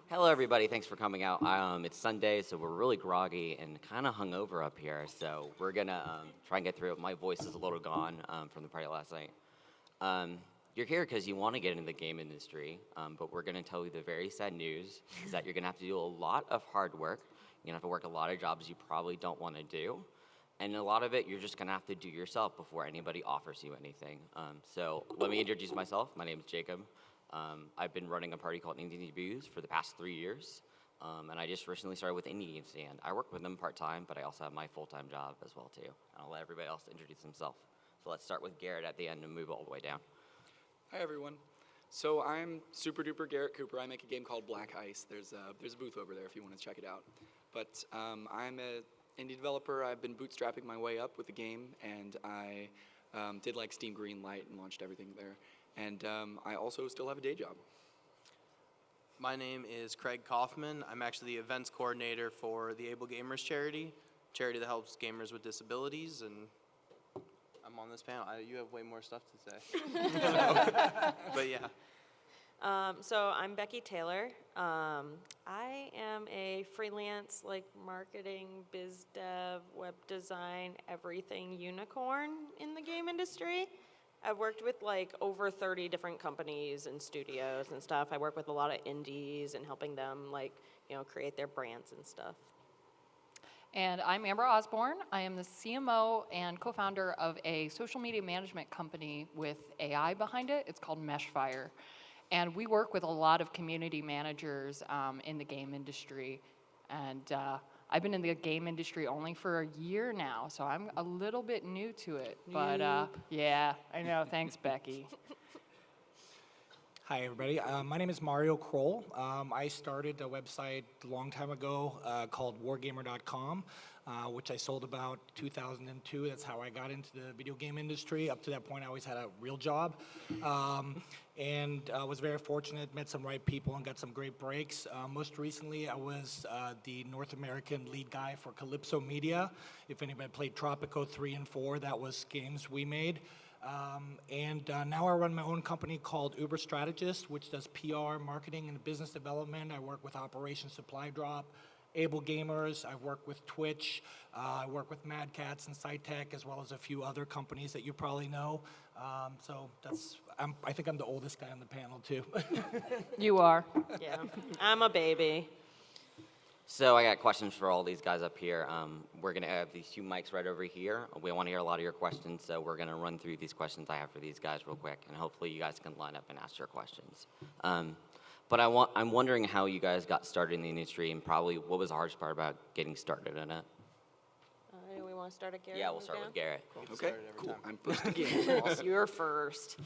Hello, everybody. Thanks for coming out. It's Sunday, so we're really groggy and kind of hungover up here. So we're gonna try and get through it. My voice is a little gone from the party last night. You're here because you want to get into the game industry, but we're gonna tell you the very sad news is that you're gonna have to do a lot of hard work. You're gonna have to work a lot of jobs you probably don't want to do, and a lot of it you're just gonna have to do yourself before anybody offers you anything. So let me introduce myself. My name is Jacob. I've been running a party called Indie Debuts for the past 3 years, and I just recently started with Indie Game Stand. I work with them part-time, but I also have my full-time job as well, too. And I'll let everybody else introduce themselves. So let's start with Garrett at the end and move all the way down. Hi everyone. So I'm super duper Garrett Cooper. I make a game called Black Ice. There's a booth over there if you want to check it out. But I'm an indie developer. I've been bootstrapping my way up with the game, and I did like Steam Greenlight and launched everything there. And I also still have a day job. My name is Craig Kaufman. I'm actually the events coordinator for the Able Gamers charity that helps gamers with disabilities, and I'm on this panel. You have way more stuff to say. But yeah. So I'm Becky Taylor. I am a freelance marketing, biz dev, web design, everything unicorn in the game industry. I've worked with over 30 different companies and studios and stuff. I work with a lot of indies and helping them create their brands and stuff. And I'm Amber Osborne. I am the CMO and co-founder of a social media management company with AI behind it. It's called Meshfire. And we work with a lot of community managers in the game industry. And I've been in the game industry only for a year now, so I'm a little bit new to it. But yeah, I know. Thanks, Becky. Hi, everybody. My name is Mario Kroll. I started a website a long time ago called wargamer.com, which I sold about 2002. That's how I got into the video game industry. Up to that point, I always had a real job. And was very fortunate, met some right people and got some great breaks. Most recently, I was the North American lead guy for Calypso Media. If anybody played Tropico 3 and 4, that was games we made. Now I run my own company called ÜberStrategist, which does PR, marketing, and business development. I work with Operation Supply Drop, Able Gamers. I work with Twitch. I work with Mad Cats and SciTech, as well as a few other companies that you probably know. I think I'm the oldest guy on the panel, too. You are. Yeah, I'm a baby. So I got questions for all these guys up here. We're going to have these two mics right over here. We want to hear a lot of your questions, so we're going to run through these questions I have for these guys real quick, and hopefully you guys can line up and ask your questions. But I'm wondering how you guys got started in the industry, and probably what was the hardest part about getting started in it? Do we want to start at Garrett? Yeah, we'll start with Garrett. Okay, cool. I'm first again. Awesome. You're first.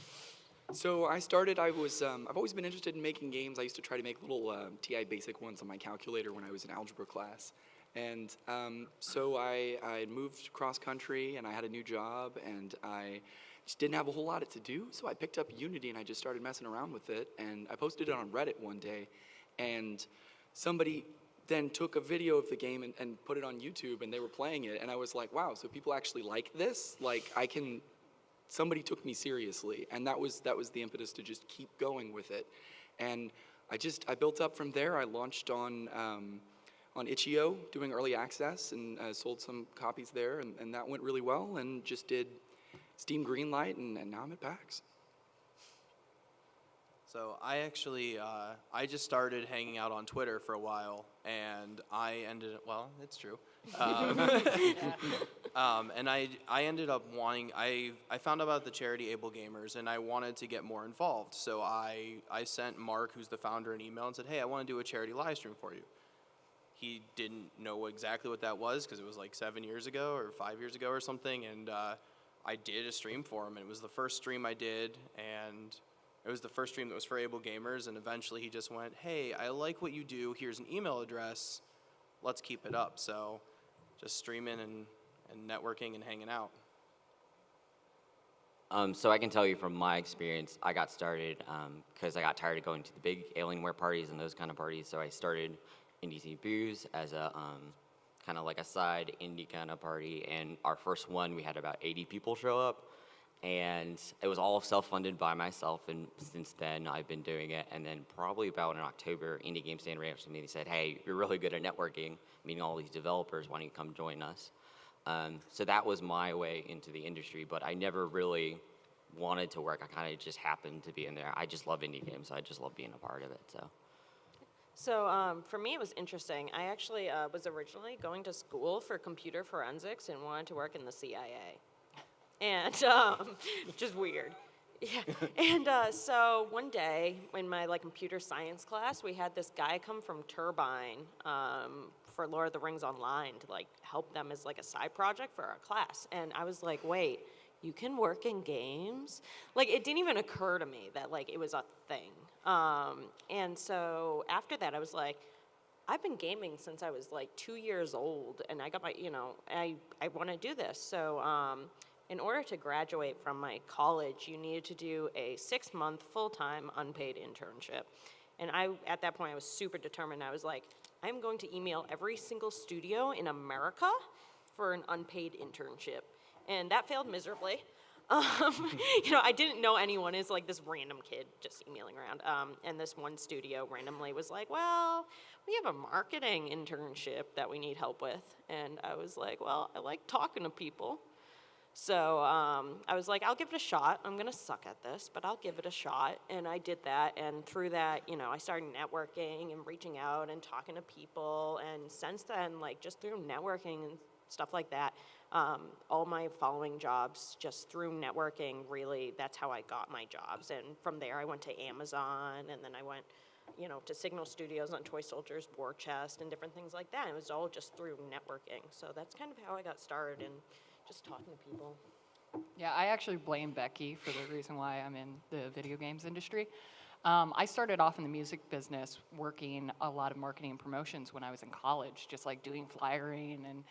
So I started, I've always been interested in making games. I used to try to make little TI basic ones on my calculator when I was in algebra class. And so I moved cross country and I had a new job and I just didn't have a whole lot to do. So I picked up Unity and I just started messing around with it. And I posted it on Reddit one day and somebody then took a video of the game and put it on YouTube and they were playing it. And I was like, wow, so people actually like this? Somebody took me seriously, and that was the impetus to just keep going with it. And I built up from there. I launched on itch.io, doing early access, and sold some copies there, and that went really well, and just did Steam Greenlight, and now I'm at PAX. So I actually, I just started hanging out on Twitter for a while, and I ended up, well, it's true. And I ended up wanting, I found out about the charity Able Gamers, and I wanted to get more involved. So I sent Mark, who's the founder, an email and said, hey, I want to do a charity live stream for you. He didn't know exactly what that was because it was like 7 years ago or 5 years ago or something, and I did a stream for him, and it was the first stream I did, and it was the first stream that was for Able Gamers, and eventually he just went, hey, I like what you do, here's an email address, let's keep it up. So just streaming and networking and hanging out. So I can tell you from my experience, I got started because I got tired of going to the big Alienware parties and those kind of parties, so I started Indie Debuts as a kind of like a side indie kind of party, and our first one, we had about 80 people show up, And it was all self-funded by myself, and since then I've been doing it. And then probably about in October, Indie Game Stand reached out to me and said, hey, you're really good at networking, meeting all these developers, why don't you come join us? So that was my way into the industry, but I never really wanted to work. I kind of just happened to be in there. I just love indie games, so I just love being a part of it. So for me, it was interesting. I actually was originally going to school for computer forensics and wanted to work in the CIA. And just weird. Yeah. And so one day in my computer science class, we had this guy come from Turbine for Lord of the Rings Online to help them as a side project for our class. And I was like, wait, you can work in games? It didn't even occur to me that it was a thing. And so after that, I was like, I've been gaming since I was 2 years old, and I got my, I want to do this. So in order to graduate from my college, you needed to do a 6-month full-time unpaid internship. And at that point, I was super determined. I was like, I'm going to email every single studio in America for an unpaid internship. And that failed miserably. I didn't know anyone. It's this random kid just emailing around. And this one studio randomly was like, well, we have a marketing internship that we need help with. And I was like, well, I like talking to people. So I was like, I'll give it a shot. I'm going to suck at this, but I'll give it a shot. And I did that. And through that, I started networking and reaching out and talking to people. And since then, just through networking and stuff like that, all my following jobs, just through networking, really, that's how I got my jobs. And from there, I went to Amazon, and then I went, to Signal Studios on Toy Soldiers, War Chest, and different things like that. It was all just through networking. So that's kind of how I got started, and just talking to people. Yeah, I actually blame Becky for the reason why I'm in the video games industry. I started off in the music business working a lot of marketing and promotions when I was in college, just doing flyering and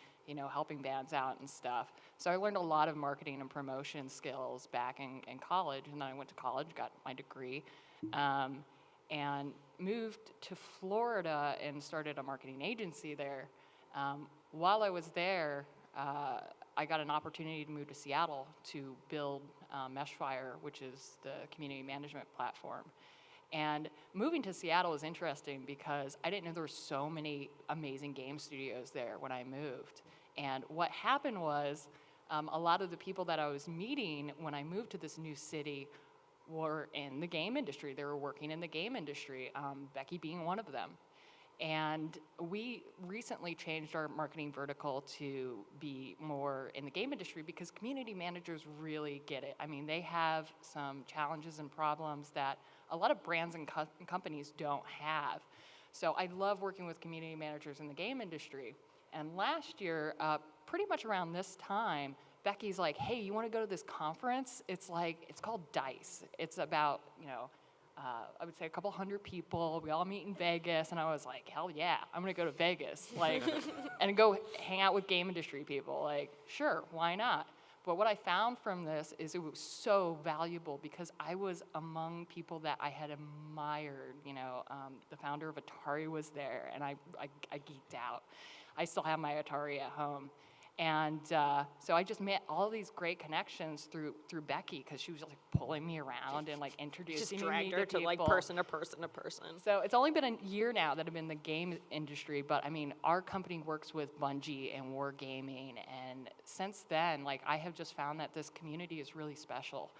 helping bands out and stuff. So I learned a lot of marketing and promotion skills back in college, and then I went to college, got my degree, and moved to Florida and started a marketing agency there. While I was there, I got an opportunity to move to Seattle to build Meshfire, which is the community management platform. And moving to Seattle was interesting because I didn't know there were so many amazing game studios there when I moved. And what happened was a lot of the people that I was meeting when I moved to this new city were in the game industry. They were working in the game industry, Becky being one of them. And we recently changed our marketing vertical to be more in the game industry because community managers really get it. I mean, they have some challenges and problems that a lot of brands and companies don't have. So I love working with community managers in the game industry. And last year, pretty much around this time, Becky's like, hey, you want to go to this conference? It's called DICE. It's about, I would say a couple hundred people. We all meet in Vegas, and I was like, hell yeah, I'm gonna go to Vegas, and go hang out with game industry people. Sure, why not? But what I found from this is it was so valuable because I was among people that I had admired. The founder of Atari was there, and I geeked out. I still have my Atari at home. And so I just met all these great connections through Becky because she was pulling me around and introducing Just dragged me her to people. person to person to person. So it's only been a year now that I'm in the game industry, but I mean, our company works with Bungie and Wargaming, and since then, I have just found that this community is really special.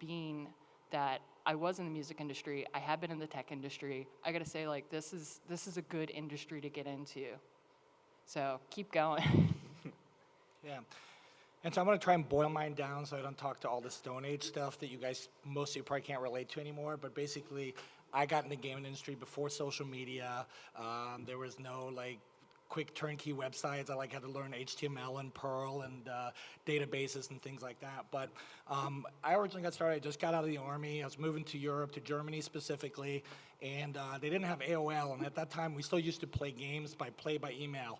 Being that I was in the music industry, I have been in the tech industry. I got to say, this is a good industry to get into. So keep going. Yeah. And so I'm going to try and boil mine down so I don't talk to all the Stone Age stuff that you guys mostly probably can't relate to anymore. But basically, I got in the gaming industry before social media. There was no quick turnkey websites. I had to learn HTML and Perl and databases and things like that. But I originally got started, I just got out of the Army. I was moving to Europe, to Germany specifically, and they didn't have AOL. And at that time, we still used to play games by email.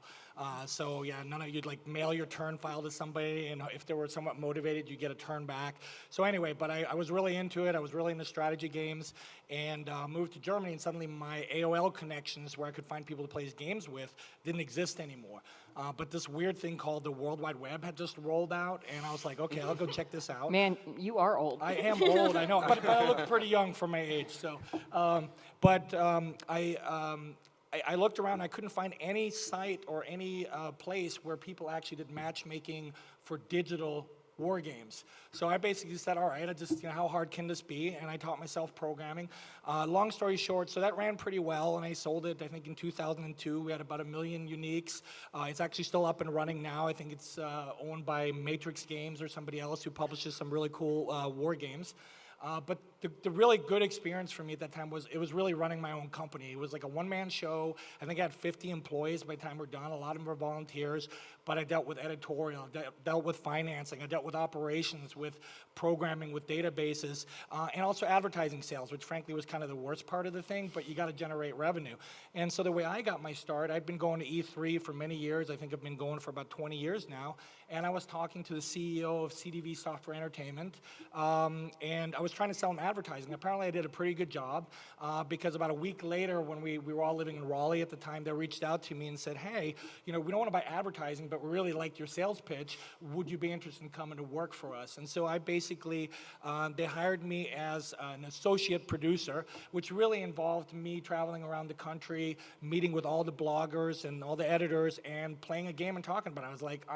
So yeah, you'd mail your turn file to somebody, and if they were somewhat motivated, you get a turn back. So anyway, but I was really into it. I was really into strategy games, and moved to Germany, and suddenly my AOL connections where I could find people to play games with didn't exist anymore. but this weird thing called the World Wide Web had just rolled out, and I was like, okay, I'll go check this out. Man, you are old. I am old, I know, but I look pretty young for my age. So, I looked around. I couldn't find any site or any place where people actually did matchmaking for digital war games. So I basically said, all right, how hard can this be? And I taught myself programming. Long story short, so that ran pretty well, and I sold it, I think, in 2002. We had about 1 million uniques. It's actually still up and running now. I think it's owned by Matrix Games or somebody else who publishes some really cool war games. But the really good experience for me at that time was it was really running my own company. It was like a one-man show. I think I had 50 employees by the time we're done. A lot of them were volunteers, but I dealt with editorial, dealt with financing, I dealt with operations, with programming, with databases, and also advertising sales, which frankly was kind of the worst part of the thing, but you got to generate revenue. And so the way I got my start, I've been going to E3 for many years. I think I've been going for about 20 years now. And I was talking to the CEO of CDV Software Entertainment, and I was trying to sell him advertising. Apparently I did a pretty good job, because about a week later, when we were all living in Raleigh at the time, they reached out to me and said, hey, we don't want to buy advertising, but we really liked your sales pitch. Would you be interested in coming to work for us? And so I basically, they hired me as an associate producer, which really involved me traveling around the country, meeting with all the bloggers and all the editors, and playing a game and talking about it. I was like,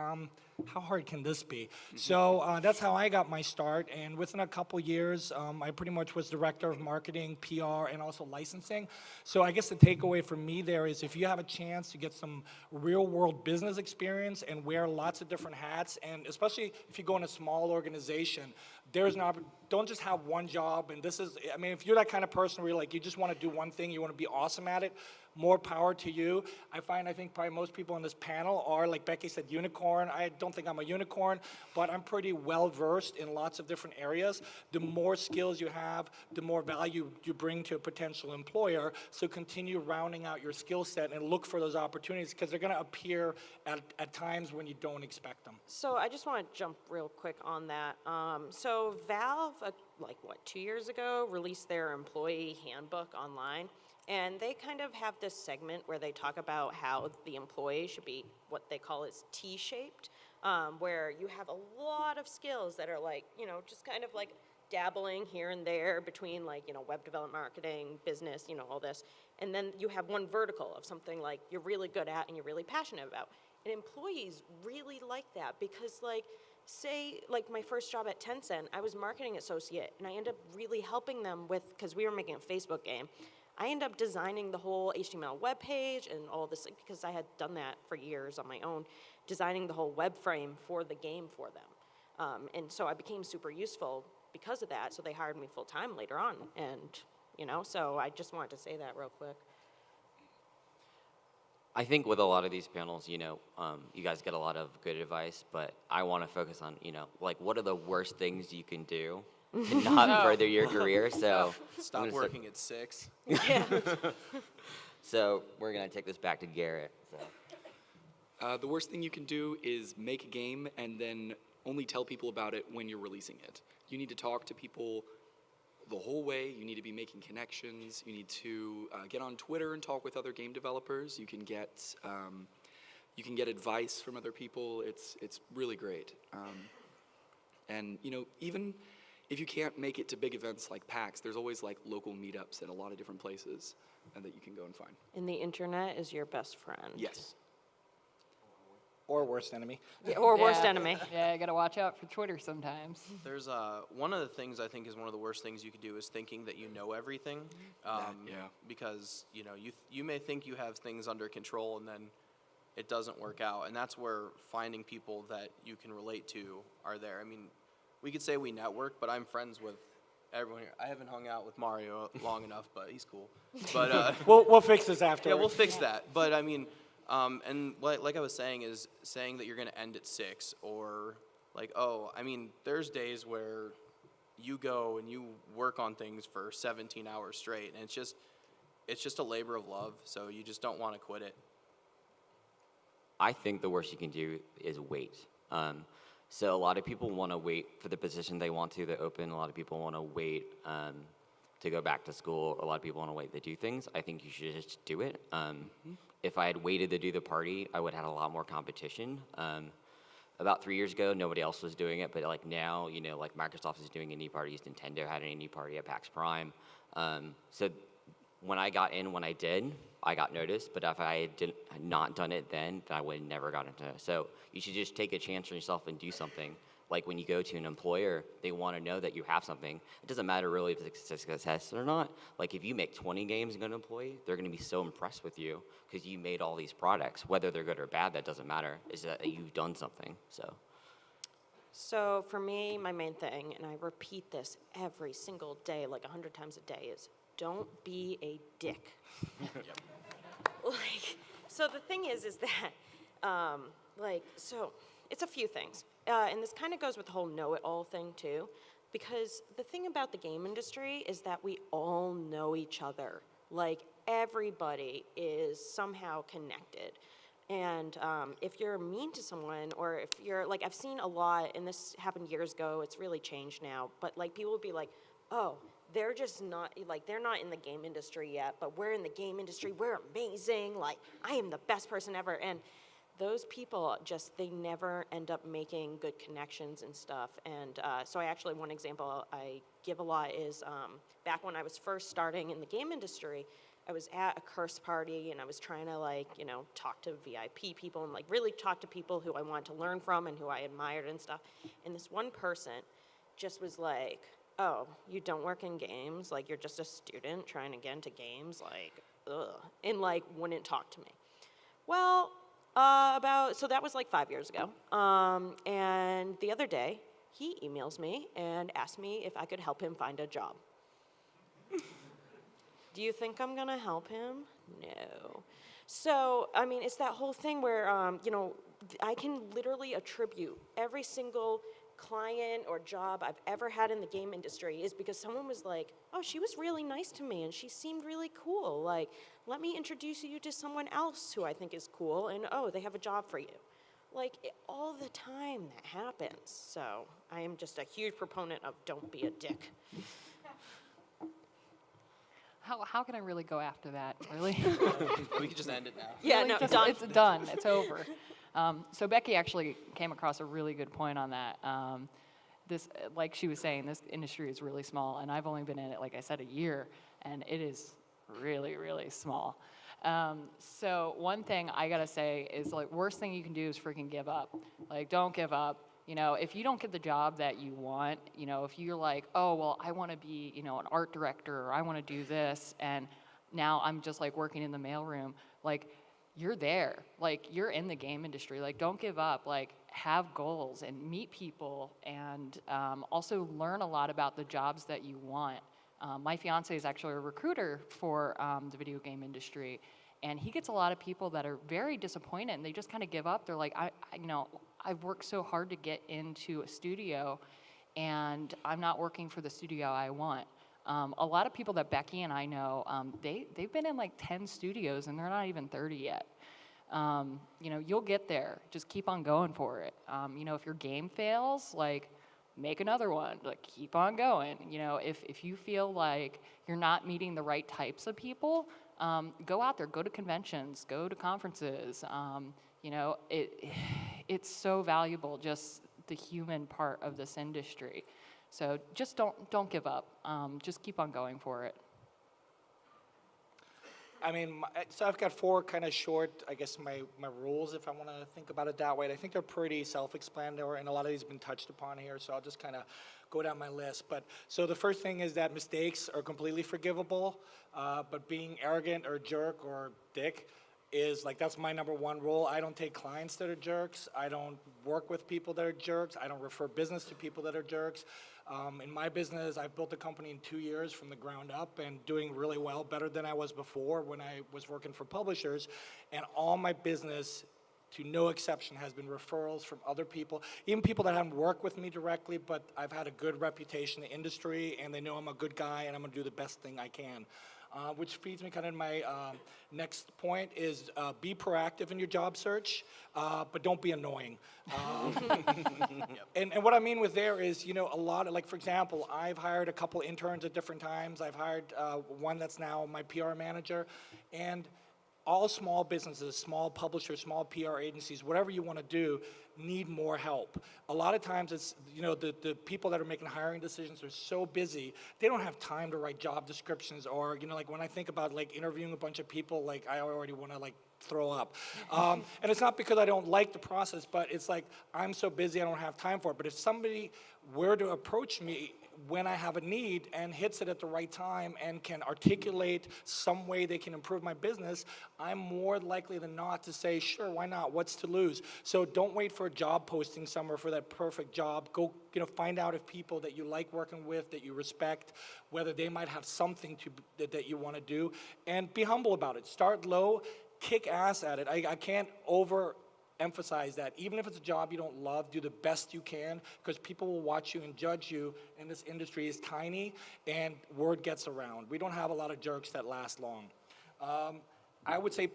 how hard can this be? So that's how I got my start, and within a couple years, I pretty much was director of marketing, PR, and also licensing. So I guess the takeaway for me there is if you have a chance to get some real-world business experience and wear lots of different hats, and especially if you go in a small organization, there's an don't just have one job, and if you're that kind of person where you just want to do one thing, you want to be awesome at it, more power to you. I think probably most people on this panel are, like Becky said, unicorn. I don't think I'm a unicorn, but I'm pretty well versed in lots of different areas. The more skills you have, the more value you bring to a potential employer. So continue rounding out your skill set and look for those opportunities, because they're going to appear at times when you don't expect them. So I just want to jump real quick on that. So Valve, 2 years ago, released their employee handbook online. And they kind of have this segment where they talk about how the employee should be what they call is T-shaped, where you have a lot of skills that are just kind of dabbling here and there between web development, marketing, business, all this. And then you have one vertical of something you're really good at and you're really passionate about. And employees really like that because say my first job at Tencent, I was marketing associate, and I ended up really helping them because we were making a Facebook game. I ended up designing the whole HTML web page and all this, because I had done that for years on my own, designing the whole web frame for the game for them. And so I became super useful because of that, so they hired me full-time later on. And, so I just wanted to say that real quick. I think with a lot of these panels, you guys get a lot of good advice, but I want to focus on, what are the worst things you can do to not further your career? So Stop working at 6. Yeah. So we're going to take this back to Garrett. So. The worst thing you can do is make a game and then only tell people about it when you're releasing it. You need to talk to people the whole way. You need to be making connections. You need to get on Twitter and talk with other game developers. You can get advice from other people. It's really great. And even if you can't make it to big events like PAX, there's always local meetups at a lot of different places that you can go and find. And the internet is your best friend. Yes. Or worst enemy. Yeah, or worst Yeah. enemy. Yeah, you gotta watch out for Twitter sometimes. There's one of the things I think is one of the worst things you could do is thinking that you know everything. Yeah. Because you may think you have things under control and then it doesn't work out, and that's where finding people that you can relate to are there. I mean, we could say we network, but I'm friends with everyone here. I haven't hung out with Mario long enough, but he's cool. But We'll fix this after. yeah, we'll fix that. But I mean, and like I was saying, is saying that you're going to end at 6, or there's days where you go and you work on things for 17 hours straight, and it's just a labor of love. So you just don't want to quit it. I think the worst you can do is wait. So a lot of people want to wait for the position they want to open. A lot of people want to wait to go back to school. A lot of people want to wait to do things. I think you should just do it. If I had waited to do the party, I would have had a lot more competition. About 3 years ago, nobody else was doing it, but like now, like Microsoft is doing indie parties, Nintendo had an indie party at PAX Prime. So when I got in, when I did, I got noticed, but if I had not done it then I would have never gotten into it. So you should just take a chance on yourself and do something. Like when you go to an employer, they want to know that you have something. It doesn't matter really if it's a success or not. Like if you make 20 games and go to an employee, they're going to be so impressed with you because you made all these products. Whether they're good or bad, that doesn't matter. It's that you've done something. So for me, my main thing, and I repeat this every single day, like 100 times a day, is don't be a dick. So the thing is that, so it's a few things. And this kind of goes with the whole know-it-all thing, too. Because the thing about the game industry is that we all know each other. Like, everybody is somehow connected. And if you're mean to someone, or if you're, like, I've seen a lot, and this happened years ago, it's really changed now, but, like, people would be like, oh, they're just not, like, they're not in the game industry yet, but we're in the game industry, we're amazing, like, I am the best person ever. And those people they never end up making good connections and stuff. And so one example I give a lot is back when I was first starting in the game industry, I was at a curse party and I was trying to talk to VIP people and really talk to people who I wanted to learn from and who I admired and stuff. And this one person just was like, oh, you don't work in games? Like, you're just a student trying to get into games? Like, ugh. And wouldn't talk to me. Well, so that was 5 years ago. And the other day, he emails me and asks me if I could help him find a job. Do you think I'm gonna help him? No. So, it's that whole thing where, I can literally attribute every single client or job I've ever had in the game industry is because someone was like, oh, she was really nice to me and she seemed really cool. Like, let me introduce you to someone else who I think is cool, and oh, they have a job for you. All the time that happens. So I am just a huge proponent of don't be a dick. How can I really go after that, really? We could just end it now. Yeah, Really, no, just- done. It's done. It's over. So Becky actually came across a really good point on that. This, like she was saying, this industry is really small, and I've only been in it, like I said, a year, and it is really, really small. So one thing I gotta say is, worst thing you can do is freaking give up. Don't give up. If you don't get the job that you want, if you're like, oh, well, I want to be, an art director, or I want to do this, and now I'm just working in the mailroom, you're there. You're in the game industry. Don't give up. Have goals and meet people, and also learn a lot about the jobs that you want. My fiance is actually a recruiter for the video game industry, and he gets a lot of people that are very disappointed, and they just kind of give up. They're like, I've worked so hard to get into a studio, and I'm not working for the studio I want. A lot of people that Becky and I know, they've been in 10 studios, and they're not even 30 yet. You'll get there. Just keep on going for it. If your game fails, make another one. Keep on going. If you feel like you're not meeting the right types of people, go out there, go to conventions, go to conferences. It's so valuable, just the human part of this industry. So just don't give up. Just keep on going for it. So I've got 4 kind of short, I guess, my rules, if I want to think about it that way. And I think they're pretty self-explanatory, and a lot of these have been touched upon here, so I'll just kind of go down my list. So the first thing is that mistakes are completely forgivable, but being arrogant or jerk or dick is that's my number 1 rule. I don't take clients that are jerks. I don't work with people that are jerks. I don't refer business to people that are jerks. In my business, I've built a company in 2 years from the ground up and doing really well, better than I was before when I was working for publishers. And all my business, to no exception, has been referrals from other people, even people that haven't worked with me directly, but I've had a good reputation in the industry, and they know I'm a good guy and I'm going to do the best thing I can. which feeds me kind of my next point is be proactive in your job search, but don't be annoying. And what I mean with there is, a lot of, like, for example, I've hired a couple interns at different times. I've hired one that's now my PR manager, and all small businesses, small publishers, small PR agencies, whatever you want to do, need more help. A lot of times it's, the people that are making hiring decisions are so busy, they don't have time to write job descriptions, or, like when I think about like interviewing a bunch of people, like I already want to like throw up. And it's not because I don't like the process, but it's like I'm so busy I don't have time for it. But if somebody were to approach me when I have a need and hits it at the right time and can articulate some way they can improve my business, I'm more likely than not to say, sure, why not? What's to lose? So don't wait for a job posting somewhere for that perfect job. Go, find out if people that you like working with, that you respect, whether they might have something that you want to do, and be humble about it. Start low, kick ass at it. I can't emphasize that. Even if it's a job you don't love, do the best you can, because people will watch you and judge you, and this industry is tiny, and word gets around. We don't have a lot of jerks that last long. I would say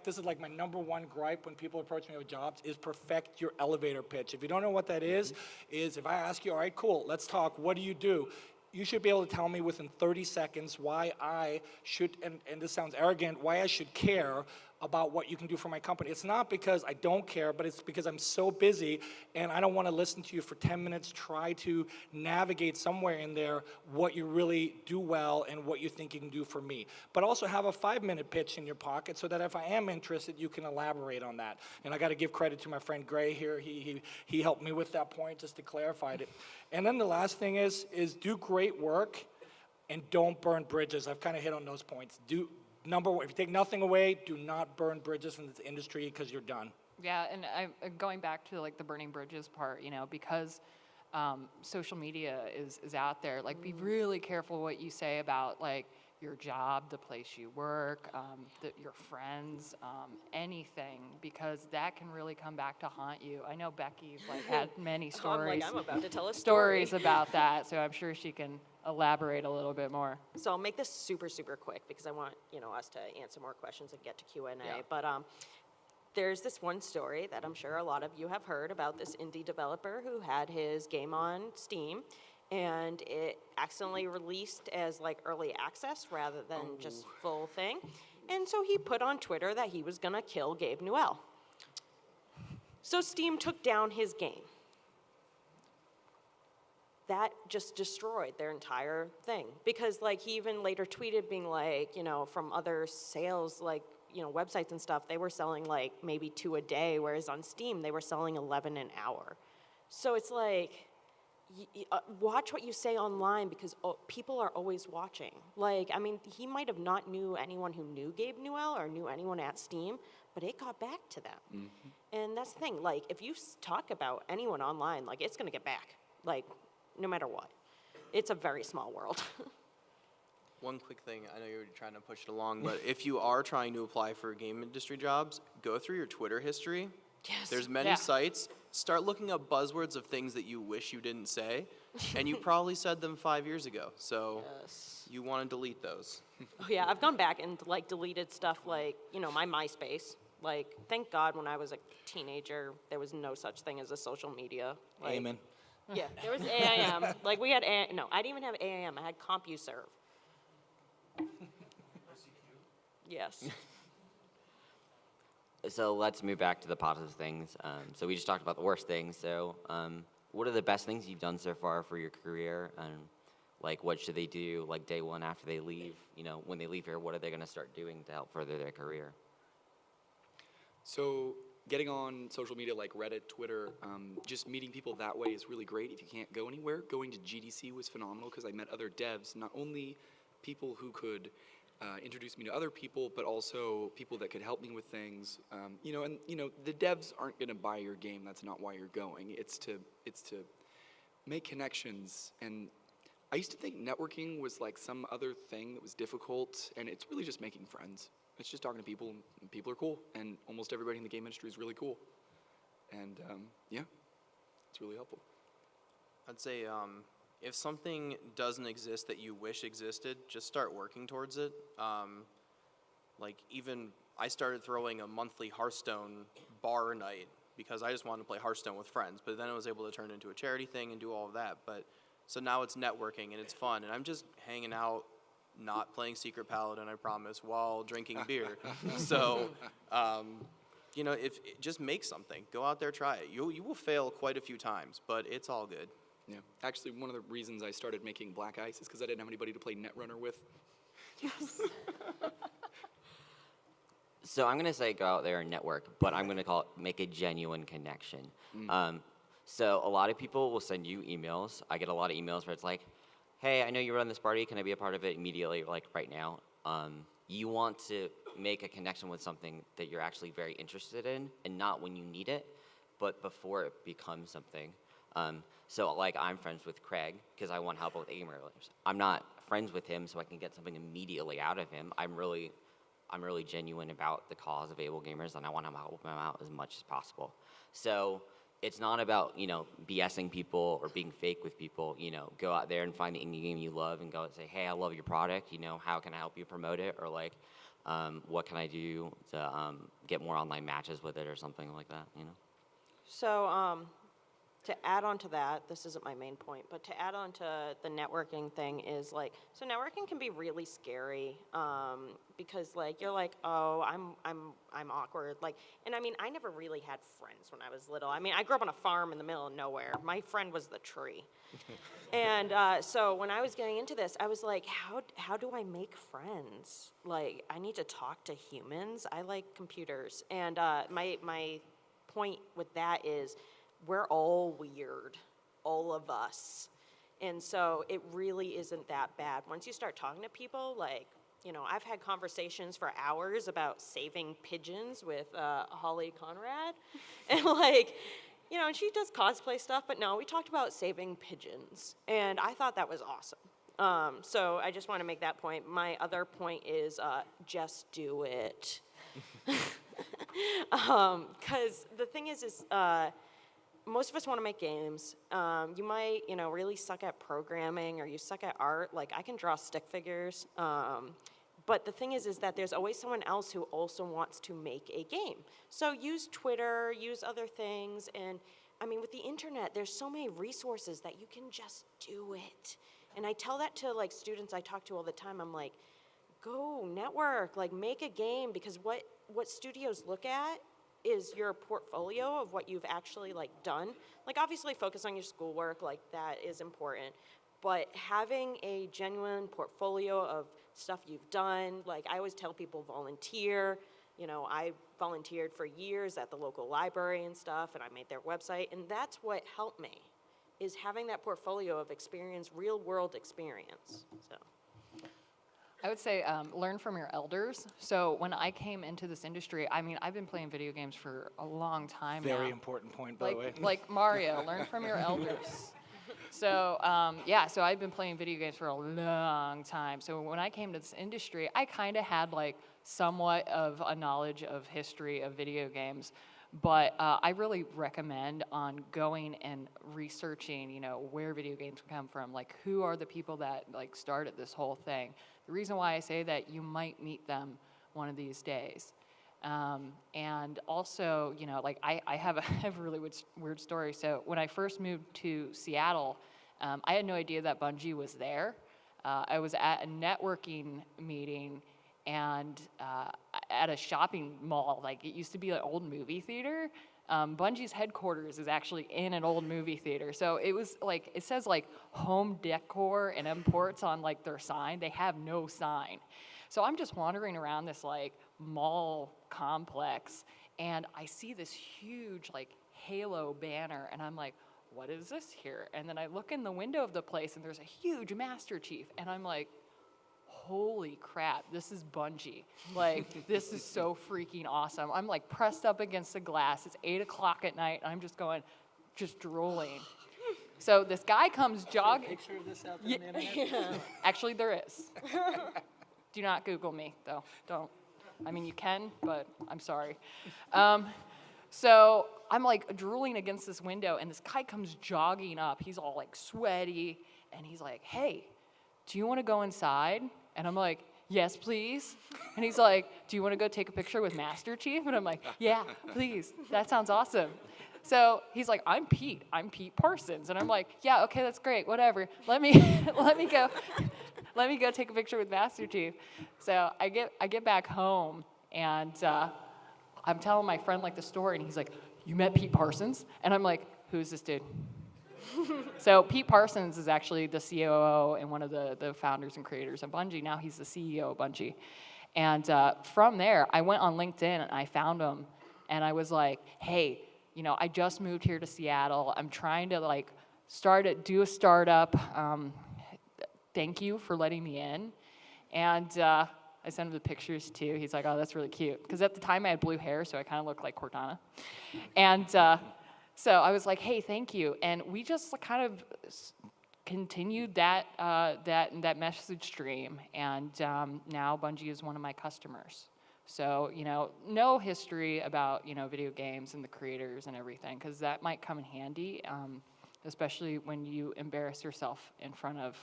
this is like my number one gripe when people approach me with jobs, is perfect your elevator pitch. If you don't know what that is if I ask you, all right, cool, let's talk, what do? You should be able to tell me within 30 seconds why I should, and this sounds arrogant, why I should care about what you can do for my company. It's not because I don't care, but it's because I'm so busy and I don't want to listen to you for 10 minutes, try to navigate somewhere in there what you really do well and what you think you can do for me. But also have a 5-minute pitch in your pocket so that if I am interested, you can elaborate on that. And I got to give credit to my friend Gray here. He helped me with that point just to clarify it. And then the last thing is do great work and don't burn bridges. I've kind of hit on those points. Number one, if you take nothing away, do not burn bridges in this industry because you're done. Yeah, and going back to like the burning bridges part, because social media is out there. Like, be really careful what you say about like your job, the place you work, your friends, anything, because that can really come back to haunt you. I know Becky's like had many stories. I'm about to tell a stories about that, so I'm sure she can elaborate a little bit more. So I'll make this super, super quick because I want, us to answer more questions and get to Q&A. Yeah. But there's this one story that I'm sure a lot of you have heard about, this indie developer who had his game on Steam, and it accidentally released as like early access rather than just full thing. And so he put on Twitter that he was gonna kill Gabe Newell. So Steam took down his game. That just destroyed their entire thing. Because like he even later tweeted being like, from other sales, like, websites and stuff, they were selling like maybe 2 a day, whereas on Steam, they were selling 11 an hour. So it's like, watch what you say online because people are always watching. Like, I mean, he might have not knew anyone who knew Gabe Newell or knew anyone at Steam, but it got back to them. Mm-hmm. And that's the thing, like, if you talk about anyone online, like, it's gonna get back, like, no matter what. It's a very small world. One quick thing, I know you're trying to push it along, but if you are trying to apply for game industry jobs, go through your Twitter history. Yes. There's many sites. Start looking up buzzwords of things that you wish you didn't say, and you probably said them 5 years ago. So you want to delete those. Oh, yeah, I've gone back and like deleted stuff like, my MySpace. Like, thank God when I was a teenager, there was no such thing as a social media. Like, Amen. Yeah, there was AIM. Like, we had no, I didn't even have AIM. I had CompuServe. Yes. So let's move back to the positive things. So we just talked about the worst things. So what are the best things you've done so far for your career? And like, what should they do like day one after they leave? When they leave here, what are they going to start doing to help further their career? So getting on social media like Reddit, Twitter, just meeting people that way is really great. If you can't go anywhere, going to GDC was phenomenal because I met other devs, not only people who could introduce me to other people, but also people that could help me with things. The devs aren't going to buy your game. That's not why you're going. It's to make connections. And I used to think networking was like some other thing that was difficult, and it's really just making friends. It's just talking to people, and people are cool, and almost everybody in the game industry is really cool. And it's really helpful. I'd say if something doesn't exist that you wish existed, just start working towards it. Like even I started throwing a monthly Hearthstone bar night because I just wanted to play Hearthstone with friends, but then I was able to turn it into a charity thing and do all of that. But so now it's networking and it's fun, and I'm just hanging out, not playing Secret Paladin, I promise, while drinking beer. So, you know, just make something. Go out there, try it. You will fail quite a few times, but it's all good. Yeah. Actually, one of the reasons I started making Black Ice is because I didn't have anybody to play Netrunner with. So I'm gonna say go out there and network, but I'm gonna call it make a genuine connection. So a lot of people will send you emails. I get a lot of emails where it's like, hey, I know you run this party. Can I be a part of it immediately, like right now? You want to make a connection with something that you're actually very interested in, and not when you need it, but before it becomes something. So like I'm friends with Craig because I want help with gamerlers. I'm not friends with him so I can get something immediately out of him. I'm really genuine about the cause of able gamers, and I want to help them out as much as possible. So it's not about, you know, BSing people or being fake with people. You know, go out there and find the indie game you love and go and say, hey, I love your product. You know, how can I help you promote it? Or like, what can I do to get more online matches with it or something like that, you know? So, to add on to that, this isn't my main point, but to add on to the networking thing is like, so networking can be really scary, because like you're like, oh, I'm awkward, like, and I mean, I never really had friends when I was little. I mean, I grew up on a farm in the middle of nowhere. My friend was the tree, and so when I was getting into this, I was like, how do I make friends? Like, I need to talk to humans. I like computers, and my point with that is, we're all weird, all of us. And so it really isn't that bad. Once you start talking to people, like, you know, I've had conversations for hours about saving pigeons with Holly Conrad. And like, you know, and she does cosplay stuff, but no, we talked about saving pigeons. And I thought that was awesome. So I just want to make that point. My other point is just do it. Because the thing is most of us want to make games. You might, you know, really suck at programming or you suck at art. Like, I can draw stick figures. But the thing is that there's always someone else who also wants to make a game. So use Twitter, use other things. And, I mean, with the internet, there's so many resources that you can just do it. And I tell that to, like, students I talk to all the time. I'm like, go network, like, make a game. Because what studios look at is your portfolio of what you've actually like done. Like, obviously focus on your schoolwork, like that is important, but having a genuine portfolio of stuff you've done, like I always tell people volunteer. You know, I volunteered for years at the local library and stuff, and I made their website, and that's what helped me, is having that portfolio of experience, real world experience, so. I would say learn from your elders. So when I came into this industry, I mean, I've been playing video games for a long time now. Very important point, by the way. Like Mario, learn from your elders. So yeah, so I've been playing video games for a long time. So when I came to this industry, I kind of had like somewhat of a knowledge of history of video games. But I really recommend on going and researching, you know, where video games come from, like who are the people that like started this whole thing. The reason why I say that, you might meet them one of these days. And also, you know, like I have a really weird story. So when I first moved to Seattle, I had no idea that Bungie was there. I was at a networking meeting and at a shopping mall. Like, it used to be an old movie theater. Bungie's headquarters is actually in an old movie theater. So it was like, it says like home decor and imports on like their sign. They have no sign. So I'm just wandering around this like mall complex, and I see this huge like Halo banner, and I'm like, what is this here? And then I look in the window of the place, and there's a huge Master Chief, and I'm like, holy crap, this is Bungie. Like, this is so freaking awesome. I'm like pressed up against the glass. It's 8 o'clock at night, and I'm just going, just drooling. So this guy comes jogging. Picture of this out there on the internet? Yeah. Actually, there is. Do not Google me, though. Don't. I mean, you can, but I'm sorry. So I'm like drooling against this window, and this guy comes jogging up. He's all like sweaty, and he's like, hey, do you want to go inside? And I'm like, yes, please. And he's like, do you want to go take a picture with Master Chief? And I'm like, yeah, please. That sounds awesome. So he's like, I'm Pete Parsons. And I'm like, yeah, okay, that's great, whatever. Let me go take a picture with Master Chief. So I get back home, and I'm telling my friend like the story, and he's like, you met Pete Parsons? And I'm like, who's this dude? So Pete Parsons is actually the COO and one of the founders and creators of Bungie. Now he's the CEO of Bungie. And from there, I went on LinkedIn and I found him, and I was like, hey, I just moved here to Seattle. I'm trying to do a startup. Thank you for letting me in. And I sent him the pictures too. He's like, oh, that's really cute. Because at the time I had blue hair, so I kind of looked like Cortana. And so I was like, hey, thank you. And we just kind of continued that message stream. And now Bungie is one of my customers. So, no history about, video games and the creators and everything, because that might come in handy, especially when you embarrass yourself in front of,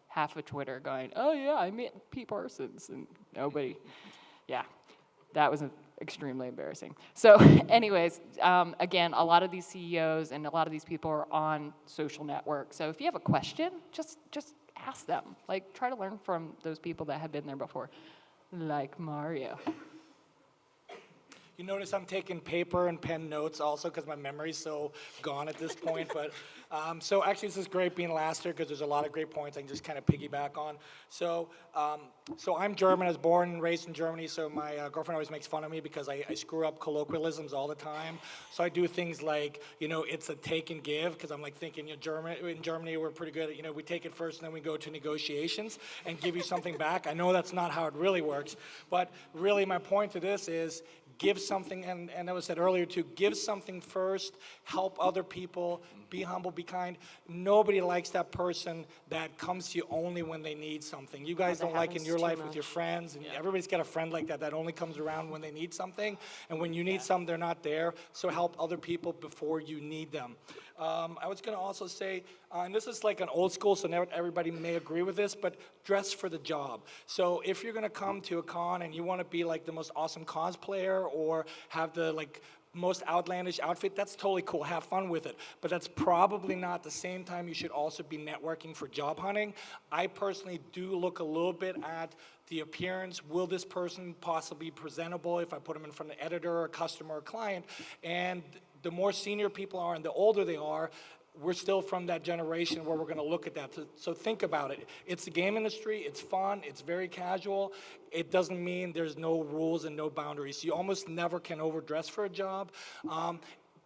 half of Twitter going, oh, yeah, I met Pete Parsons, and nobody, yeah, that was extremely embarrassing. So anyways, again, a lot of these CEOs and a lot of these people are on social networks. So if you have a question, just ask them. Try to learn from those people that have been there before. Like Mario. You notice I'm taking paper and pen notes also because my memory's so gone at this point. But so actually, this is great being last year because there's a lot of great points I can just kind of piggyback on. So I'm German. I was born and raised in Germany. So my girlfriend always makes fun of me because I screw up colloquialisms all the time. So I do things like, it's a take and give because I'm thinking, in Germany we're pretty good at, we take it first and then we go to negotiations and give you something back. I know that's not how it really works. But really my point to this is, give something, and that was said earlier too, give something first, help other people, be humble, be kind. Nobody likes that person that comes to you only when they need something. You guys don't like in your life with your friends, and everybody's got a friend like that only comes around when they need something, and when you need something, they're not there, so help other people before you need them. I was going to also say, and this is like an old school, so not everybody may agree with this, but dress for the job. So if you're going to come to a con and you want to be like the most awesome cosplayer or have the most outlandish outfit, that's totally cool. Have fun with it. But that's probably not the same time you should also be networking for job hunting. I personally do look a little bit at the appearance. Will this person possibly be presentable if I put them in front of an editor or a customer or client? And the more senior people are and the older they are, we're still from that generation where we're going to look at that. So think about it. It's the game industry. It's fun. It's very casual. It doesn't mean there's no rules and no boundaries. You almost never can overdress for a job.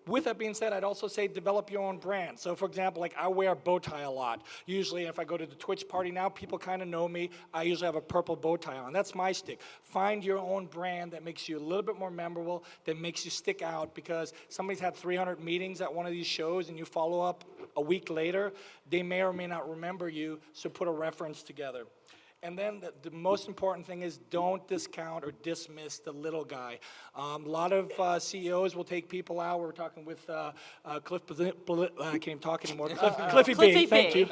With that being said, I'd also say develop your own brand. So for example, I wear a bow tie a lot. Usually if I go to the Twitch party now, people kind of know me. I usually have a purple bow tie on. That's my stick. Find your own brand that makes you a little bit more memorable, that makes you stick out, because somebody's had 300 meetings at one of these shows and you follow up a week later, they may or may not remember you, so put a reference together. And then the most important thing is don't discount or dismiss the little guy. A lot of CEOs will take people out. We were talking with Cliff, I can't even talk anymore. Cliffy B, thank you.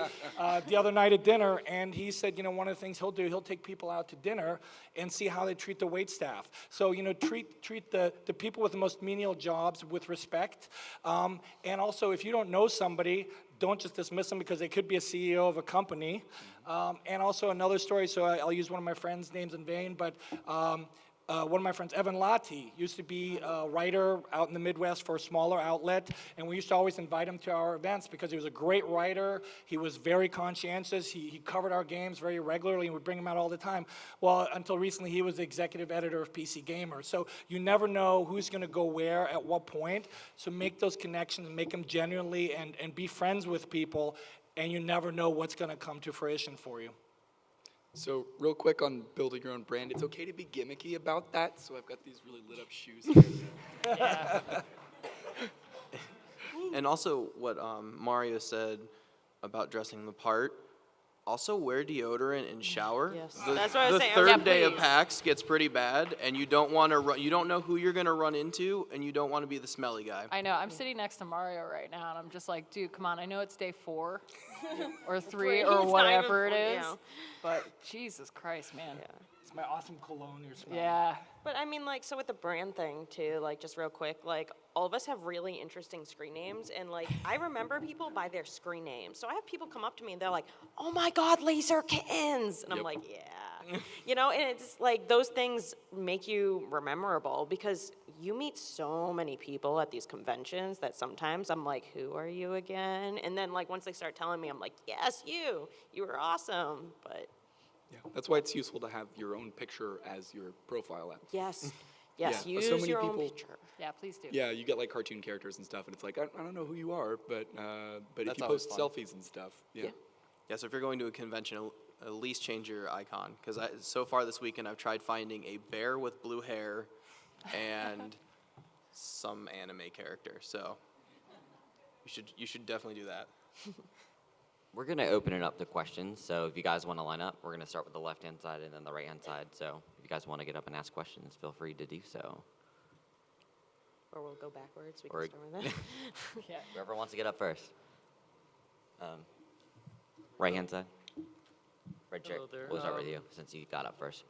The other night at dinner, and he said, one of the things he'll do, he'll take people out to dinner and see how they treat the wait staff. So, treat the people with the most menial jobs with respect. And also, if you don't know somebody, don't just dismiss them because they could be a CEO of a company. And also another story, so I'll use one of my friends' names in vain, but one of my friends, Evan Lati, used to be a writer out in the Midwest for a smaller outlet, and we used to always invite him to our events because he was a great writer. He was very conscientious. He covered our games very regularly, and we'd bring him out all the time. Well, until recently, he was the executive editor of PC Gamer. So you never know who's going to go where at what point. So make those connections, and make them genuinely, and be friends with people, and you never know what's going to come to fruition for you. So real quick on building your own brand, it's okay to be gimmicky about that. So I've got these really lit up shoes here. And also what Mario said about dressing the part, Also, wear deodorant and shower. Yes. The, That's what I was the saying. third Yeah, day of please. PAX gets pretty bad, and you don't want to run. You don't know who you're gonna run into, and you don't want to be the smelly guy. I know. I'm sitting next to Mario right now, and I'm just like, dude, come on. I know it's day 4 or 3 It's or not even whatever it 4, is, yeah. but Jesus Christ, man. It's my awesome cologne you're smelling. Yeah. But I mean, like, so with the brand thing too, like, just real quick, like, all of us have really interesting screen names, and like, I remember people by their screen names. So I have people come up to me and they're like, "Oh my God, Laser Kittens," and I'm Yep. like, "Yeah," you know, and it's like those things make you memorable because you meet so many people at these conventions that sometimes I'm like, "Who are you again?" And then like once they start telling me, I'm like, "Yes, you were awesome," but. Yeah, that's why it's useful to have your own picture as your profile app. Yes, yes, Yeah, use so many your own people- picture. Yeah, please do. Yeah, you get like cartoon characters and stuff, and it's like, I don't know who you are, but if That's you always post fun. selfies and stuff, yeah. Yeah. Yeah, so if you're going to a convention, at least change your icon. Because so far this weekend, I've tried finding a bear with blue hair and some anime character. So you should definitely do that. We're going to open it up to questions. So if you guys want to line up, we're going to start with the left-hand side and then the right-hand side. So if you guys want to get up and ask questions, feel free to do so. Or we'll go backwards. We Or- can start with that. Yeah. Whoever wants to get up first. Right-hand side. Red chair. Hello there. We'll start with you since you got up first.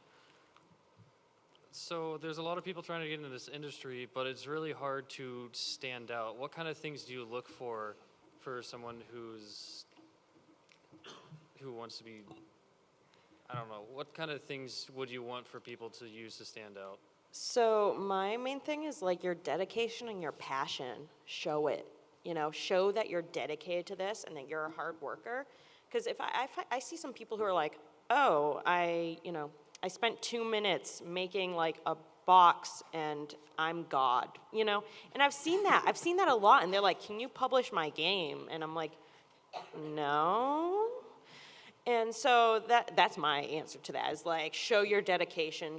So there's a lot of people trying to get into this industry, but it's really hard to stand out. What kind of things do you look for someone who wants to be, I don't know, what kind of things would you want for people to use to stand out? So my main thing is like your dedication and your passion. Show it. You know, show that you're dedicated to this and that you're a hard worker. Because if I see some people who are like, oh, I spent 2 minutes making like a box and I'm God, you know? And I've seen that a lot. And they're like, can you publish my game? And I'm like, no. And so that's my answer to that is like, show your dedication,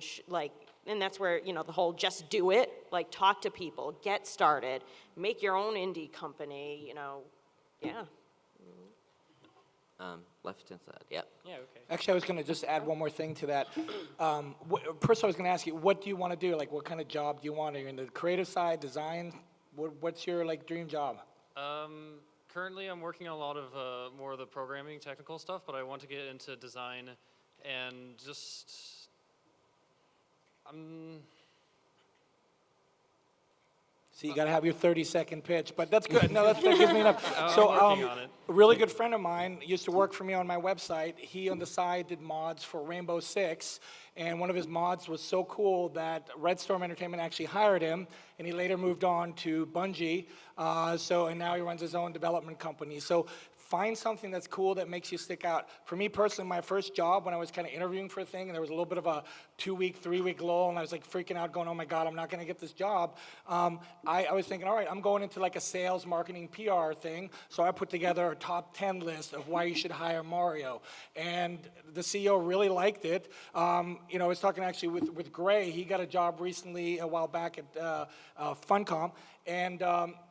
and that's where, you know, the whole just do it, like talk to people, get started, make your own indie company, you know, yeah. Left-hand side. Yep. Yeah, okay. Actually, I was going to just add one more thing to that. First, I was going to ask you, what do you want to do? Like, what kind of job do you want? Are you in the creative side, design? What's your, like, dream job? Currently, I'm working on a lot of more of the programming, technical stuff, but I want to get into design and just, So you got to have your 30-second pitch, but that's good. No, that gives me enough. I'm So, working on it. a really good friend of mine used to work for me on my website. He, on the side, did mods for Rainbow Six, and one of his mods was so cool that Red Storm Entertainment actually hired him, and he later moved on to Bungie. And now he runs his own development company. So find something that's cool that makes you stick out. For me personally, my first job when I was kind of interviewing for a thing, and there was a little bit of a 2-week, 3-week lull, and I was like freaking out going, oh my God, I'm not gonna get this job. I was thinking, all right, I'm going into like a sales, marketing, PR thing. So I put together a top 10 list of why you should hire Mario. And the CEO really liked it. I was talking actually with Gray. He got a job recently a while back at Funcom. And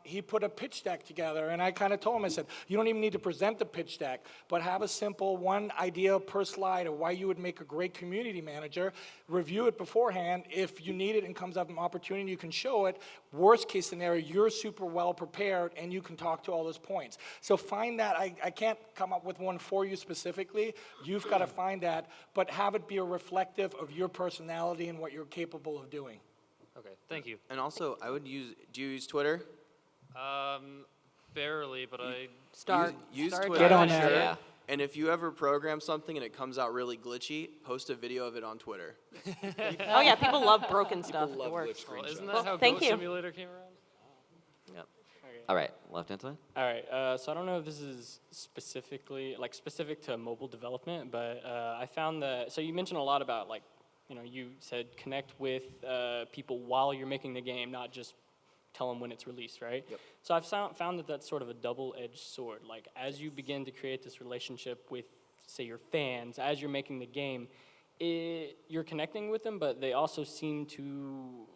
he put a pitch deck together, and I kind of told him, I said, you don't even need to present the pitch deck, but have a simple one idea per slide of why you would make a great community manager, review it beforehand. If you need it and comes up an opportunity, you can show it. Worst case scenario, you're super well prepared, and you can talk to all those points. So find that. I can't come up with one for you specifically. You've got to find that, but have it be a reflective of your personality and what you're capable of doing. Okay, thank you. And also, do you use Twitter? Barely, but Use Start Twitter. Get on for that. sure. Yeah. And if you ever program something and it comes out really glitchy, post a video of it on Twitter. Oh yeah, people love broken stuff. People love It works. glitch well, isn't screenshots. that Well, how thank Ghost you. Simulator came around? Yep. All right. Left-hand side. All right, so I don't know if this is specific to mobile development, but I found that, so you mentioned a lot about you said connect with people while you're making the game, not just tell them when it's released, right? Yep. So I've found that that's sort of a double-edged sword. Like as you begin to create this relationship with, say, your fans, as you're making the game, you're connecting with them, but they also seem to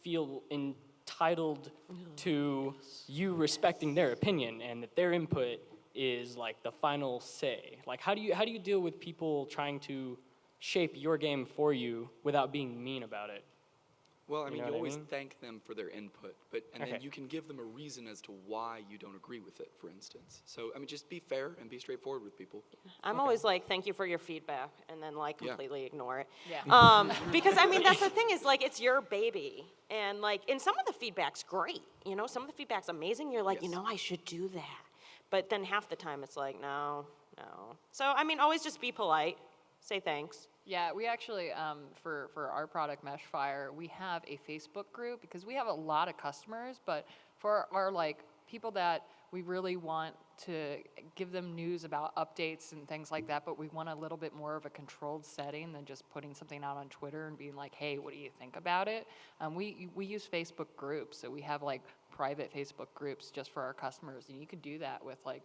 feel entitled to you respecting their opinion and that their input is like the final say. Like how do you deal with people trying to shape your game for you without being mean about it? Well, I You mean, know you what I always mean? thank them for their input, then Okay. you can give them a reason as to why you don't agree with it, for instance. So, I mean, just be fair and be straightforward with people. I'm always like, thank you for your feedback, and then like Yeah. completely ignore it. Yeah. Because I mean, that's the thing is like, it's your baby, and like, and some of the feedback's great. You know, some of the feedback's amazing. You're like, you Yes. know, I should do that. But then half the time it's like, no. So I mean, always just be polite, say thanks. Yeah, we actually, for our product, Meshfire, we have a Facebook group because we have a lot of customers, but for our like people that we really want to give them news about updates and things like that, but we want a little bit more of a controlled setting than just putting something out on Twitter and being like, hey, what do you think about it? We use Facebook groups, so we have like private Facebook groups just for our customers, and you could do that with like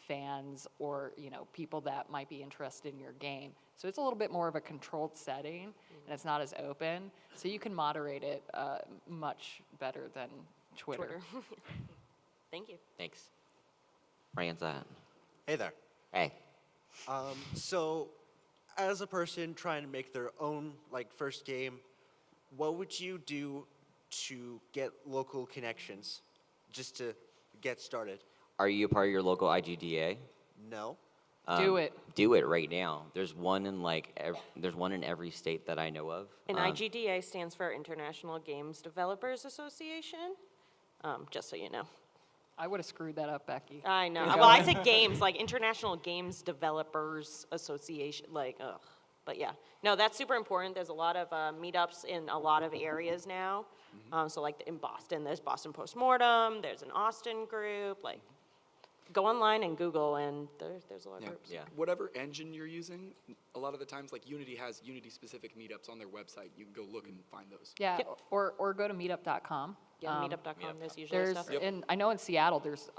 fans or people that might be interested in your game. So it's a little bit more of a controlled setting, and it's not as open. So you can moderate it much better than Twitter. Thank you. Thanks. Ryan's that. Hey there. Hey. So, as a person trying to make their own first game, what would you do to get local connections, just to get started? Are you a part of your local IGDA? No. Do it. Do it right now. There's one in there's one in every state that I know of. And IGDA stands for International Games Developers Association, just so you know. I would have screwed that up, Becky. I know. Good Well, I going. said games, like International Games Developers Association, like, ugh. But yeah, no, that's super important. There's a lot of meetups in a lot of areas now. So like in Boston, there's Boston Postmortem, there's an Austin group, like, go online and Google, and there's a lot of groups. Yeah. Whatever engine you're using, a lot of the times, like Unity has Unity-specific meetups on their website. You can go look and find those. Yeah, Yep. or go to meetup.com. Yeah, meetup.com, there's usually There's, stuff. and I know in Seattle, there's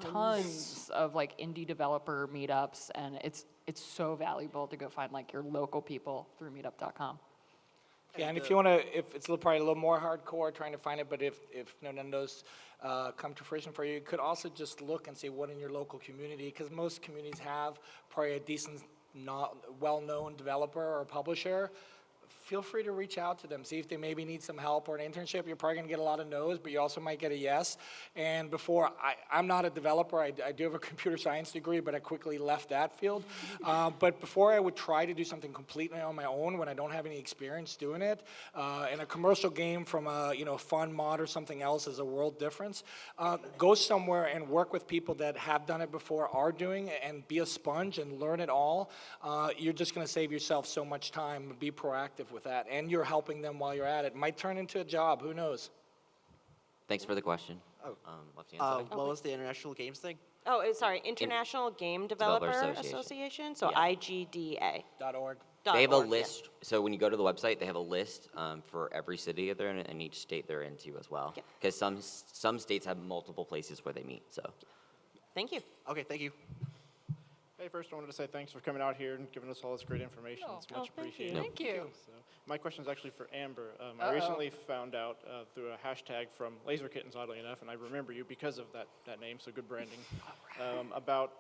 tons of like indie developer meetups, and it's so valuable to go find like your local people through meetup.com. Yeah, and if you want to, if it's probably a little more hardcore trying to find it, but if none of those come to fruition for you, you could also just look and see what in your local community, because most communities have probably a decent, not well-known developer or publisher. Feel free to reach out to them, see if they maybe need some help or an internship. You're probably going to get a lot of no's, but you also might get a yes. And before, I'm not a developer. I do have a computer science degree, but I quickly left that field. But before I would try to do something completely on my own when I don't have any experience doing it, and a commercial game from a fun mod or something else is a world difference. Go somewhere and work with people that have done it before, are doing it, and be a sponge and learn it all. You're just going to save yourself so much time. Be proactive with that, and you're helping them while you're at it. Might turn into a job, who knows? Thanks for the question. Oh. Left-hand side. What was the international games thing? Oh, sorry, International Game Developer Developer Association. Association, so Yeah. IGDA. .org. They have a .org, yeah. list. So when you go to the website, they have a list for every city that they're in and each state they're into as well. Yeah. Because some states have multiple places where they meet. So Thank you. Okay, thank you. Hey, first I wanted to say thanks for coming out here and giving us all this great information. It's much thank you. appreciated. Thank you. So, my question is actually for Amber. I recently found out through a hashtag from Laser Kittens, oddly enough, and I remember you because of that name, so good branding, about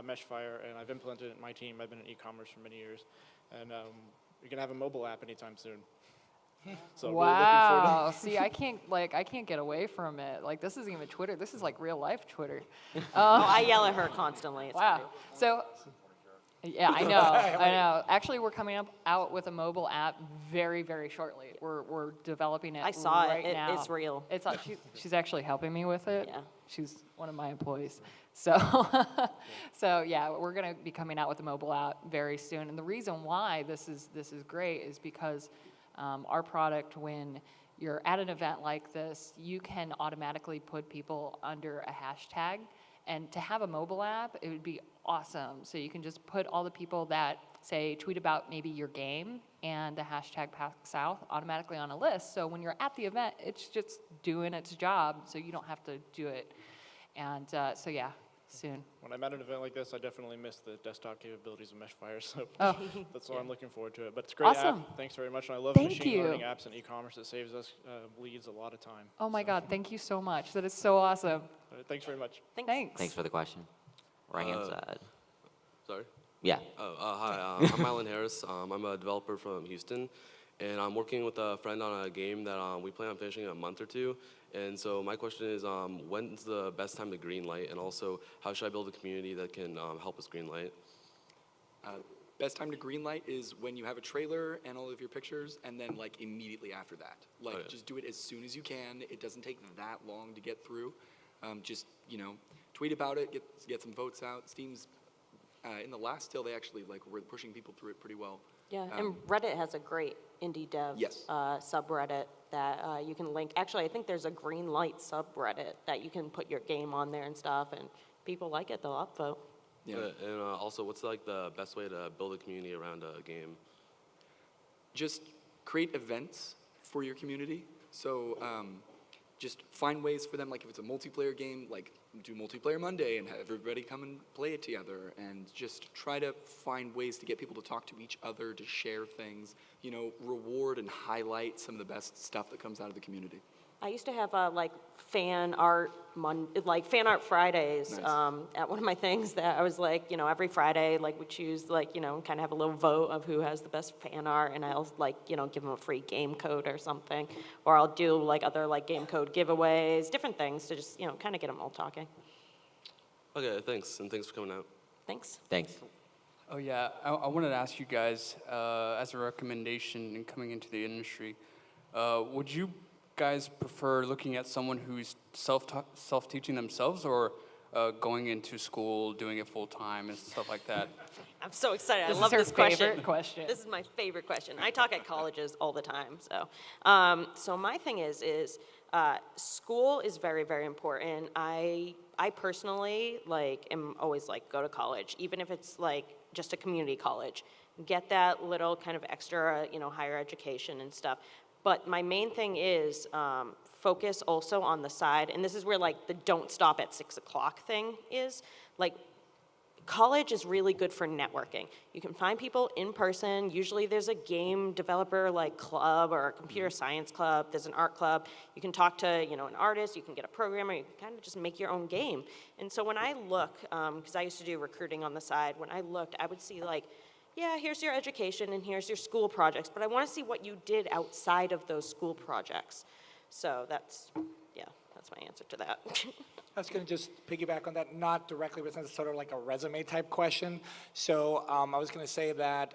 Meshfire, and I've implemented it in my team. I've been in e-commerce for many years, and you're going to have a mobile app anytime soon. So really looking Wow. forward to See, I can't get away from it. Like, this isn't even Twitter. This is like real life Twitter. Oh, I yell at her constantly. It's Wow. funny. So, yeah, I know. Actually, we're coming out with a mobile app very, very shortly. We're developing it I saw right it. now. It's real. It's she's actually helping me with it. Yeah. She's one of my employees. So, so yeah, we're gonna be coming out with a mobile app very soon. And the reason why this is great is because our product, when you're at an event like this, you can automatically put people under a hashtag. And to have a mobile app, it would be awesome. So you can just put all the people that, say, tweet about maybe your game and the hashtag PACSouth automatically on a list. So when you're at the event, it's just doing its job, so you don't have to do it. And so yeah, soon. When I'm at an event like this, I definitely miss the desktop capabilities of Meshfire, so Oh. that's why I'm looking forward to it. But it's a great Awesome. app. Thanks very much. And I love Thank machine you. learning apps and e-commerce. It saves us leads a lot of time. Oh my God, thank you so much. That is so awesome. Thanks very much. Thanks. Thanks. thanks for the question. right-hand side. Sorry? Yeah. Hi, I'm Alan Harris. I'm a developer from Houston, and I'm working with a friend on a game that we plan on finishing in a month or two. And so my question is, when's the best time to greenlight, and also how should I build a community that can help us greenlight? Best time to greenlight is when you have a trailer and all of your pictures, and then like immediately after that. Like Okay. just do it as soon as you can. It doesn't take that long to get through. Just tweet about it, get some votes out. Steam's in the last still, they actually were pushing people through it pretty well. Yeah, and Reddit has a great indie dev Yes. subreddit that you can link. Actually, I think there's a green light subreddit that you can put your game on there and stuff, and people like it, they'll upvote. Yeah. And also, what's like the best way to build a community around a game? Just create events for your community. So just find ways for them, like if it's a multiplayer game, like do Multiplayer Monday and have everybody come and play it together, and just try to find ways to get people to talk to each other, to share things, reward and highlight some of the best stuff that comes out of the community. I used to have fan art fan art Fridays Nice. at one of my things that I was every Friday we choose kind of have a little vote of who has the best fan art, and I'll give them a free game code or something, or I'll do other game code giveaways, different things to just kind of get them all talking. Okay, thanks, and thanks for coming out. Thanks. Thanks. Oh yeah, I wanted to ask you guys, as a recommendation in coming into the industry, would you guys prefer looking at someone who's self-teaching themselves, or going into school, doing it full-time and stuff like that? I'm so excited. This I love is her this question. favorite question. This is my favorite question. I talk at colleges all the time. So my thing is school is very, very important. I personally am always go to college, even if it's just a community college. Get that little kind of extra, higher education and stuff. But my main thing is focus also on the side, and this is where the don't stop at 6 o'clock thing is. College is really good for networking. You can find people in person. Usually there's a game developer club or a computer science club. There's an art club. You can talk to an artist. You can get a programmer. You can kind of just make your own game. And so when I look, because I used to do recruiting on the side, when I looked, I would see yeah, here's your education and here's your school projects, but I want to see what you did outside of those school projects. So that's my answer to that. I was going to just piggyback on that, not directly, but it's sort of like a resume type question. So I was going to say that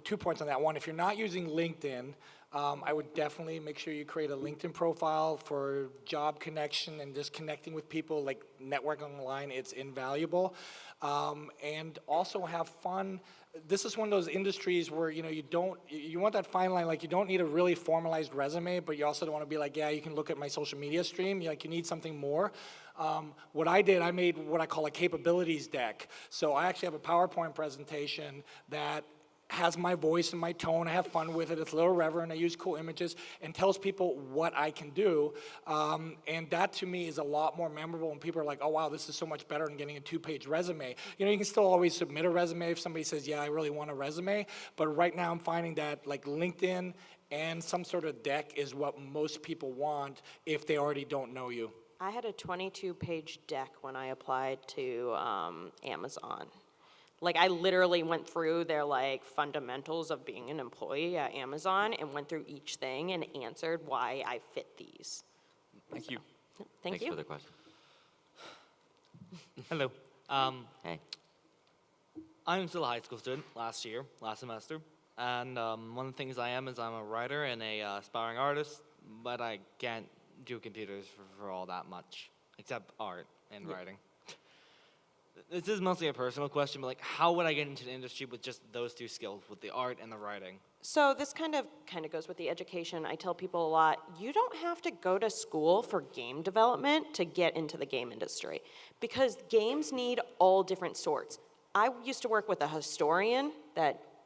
2 points on that. One, if you're not using LinkedIn, I would definitely make sure you create a LinkedIn profile for job connection and just connecting with people, networking online. It's invaluable. And also have fun. This is one of those industries where you want that fine line. You don't need a really formalized resume, but you also don't want to be yeah, you can look at my social media stream. You need something more. What I did, I made what I call a capabilities deck. So I actually have a PowerPoint presentation that has my voice and my tone. I have fun with it. It's a little irreverent. I use cool images and tells people what I can do. And that to me is a lot more memorable when people are oh wow, this is so much better than getting a 2-page resume. You can still always submit a resume if somebody says, yeah, I really want a resume. But right now I'm finding that LinkedIn and some sort of deck is what most people want if they already don't know you. I had a 22-page deck when I applied to Amazon. I literally went through their fundamentals of being an employee at Amazon and went through each thing and answered why I fit these. Thank you. Thank Thanks you. for the question. Hello. Hey. I'm still a high school student, last semester. And one of the things I am is I'm a writer and a aspiring artist, but I can't do computers for all that much, except art and writing. This is mostly a personal question, but how would I get into the industry with just those two skills, with the art and the writing? So this kind of goes with the education. I tell people a lot, you don't have to go to school for game development to get into the game industry, because games need all different sorts. I used to work with a historian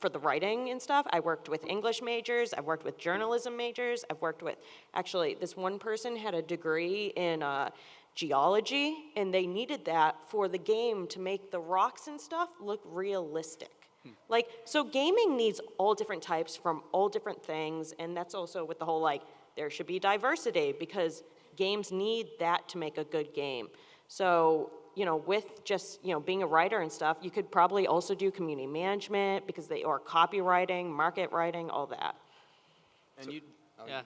for the writing and stuff. I worked with English majors. I've worked with journalism majors. I've worked with, actually, this one person had a degree in geology, and they needed that for the game to make the rocks and stuff look realistic. So gaming needs all different types from all different things, and that's also with the whole there should be diversity, because games need that to make a good game. So with just, being a writer and stuff, you could probably also do community management or copywriting, market writing, all that. And you'd, Yeah.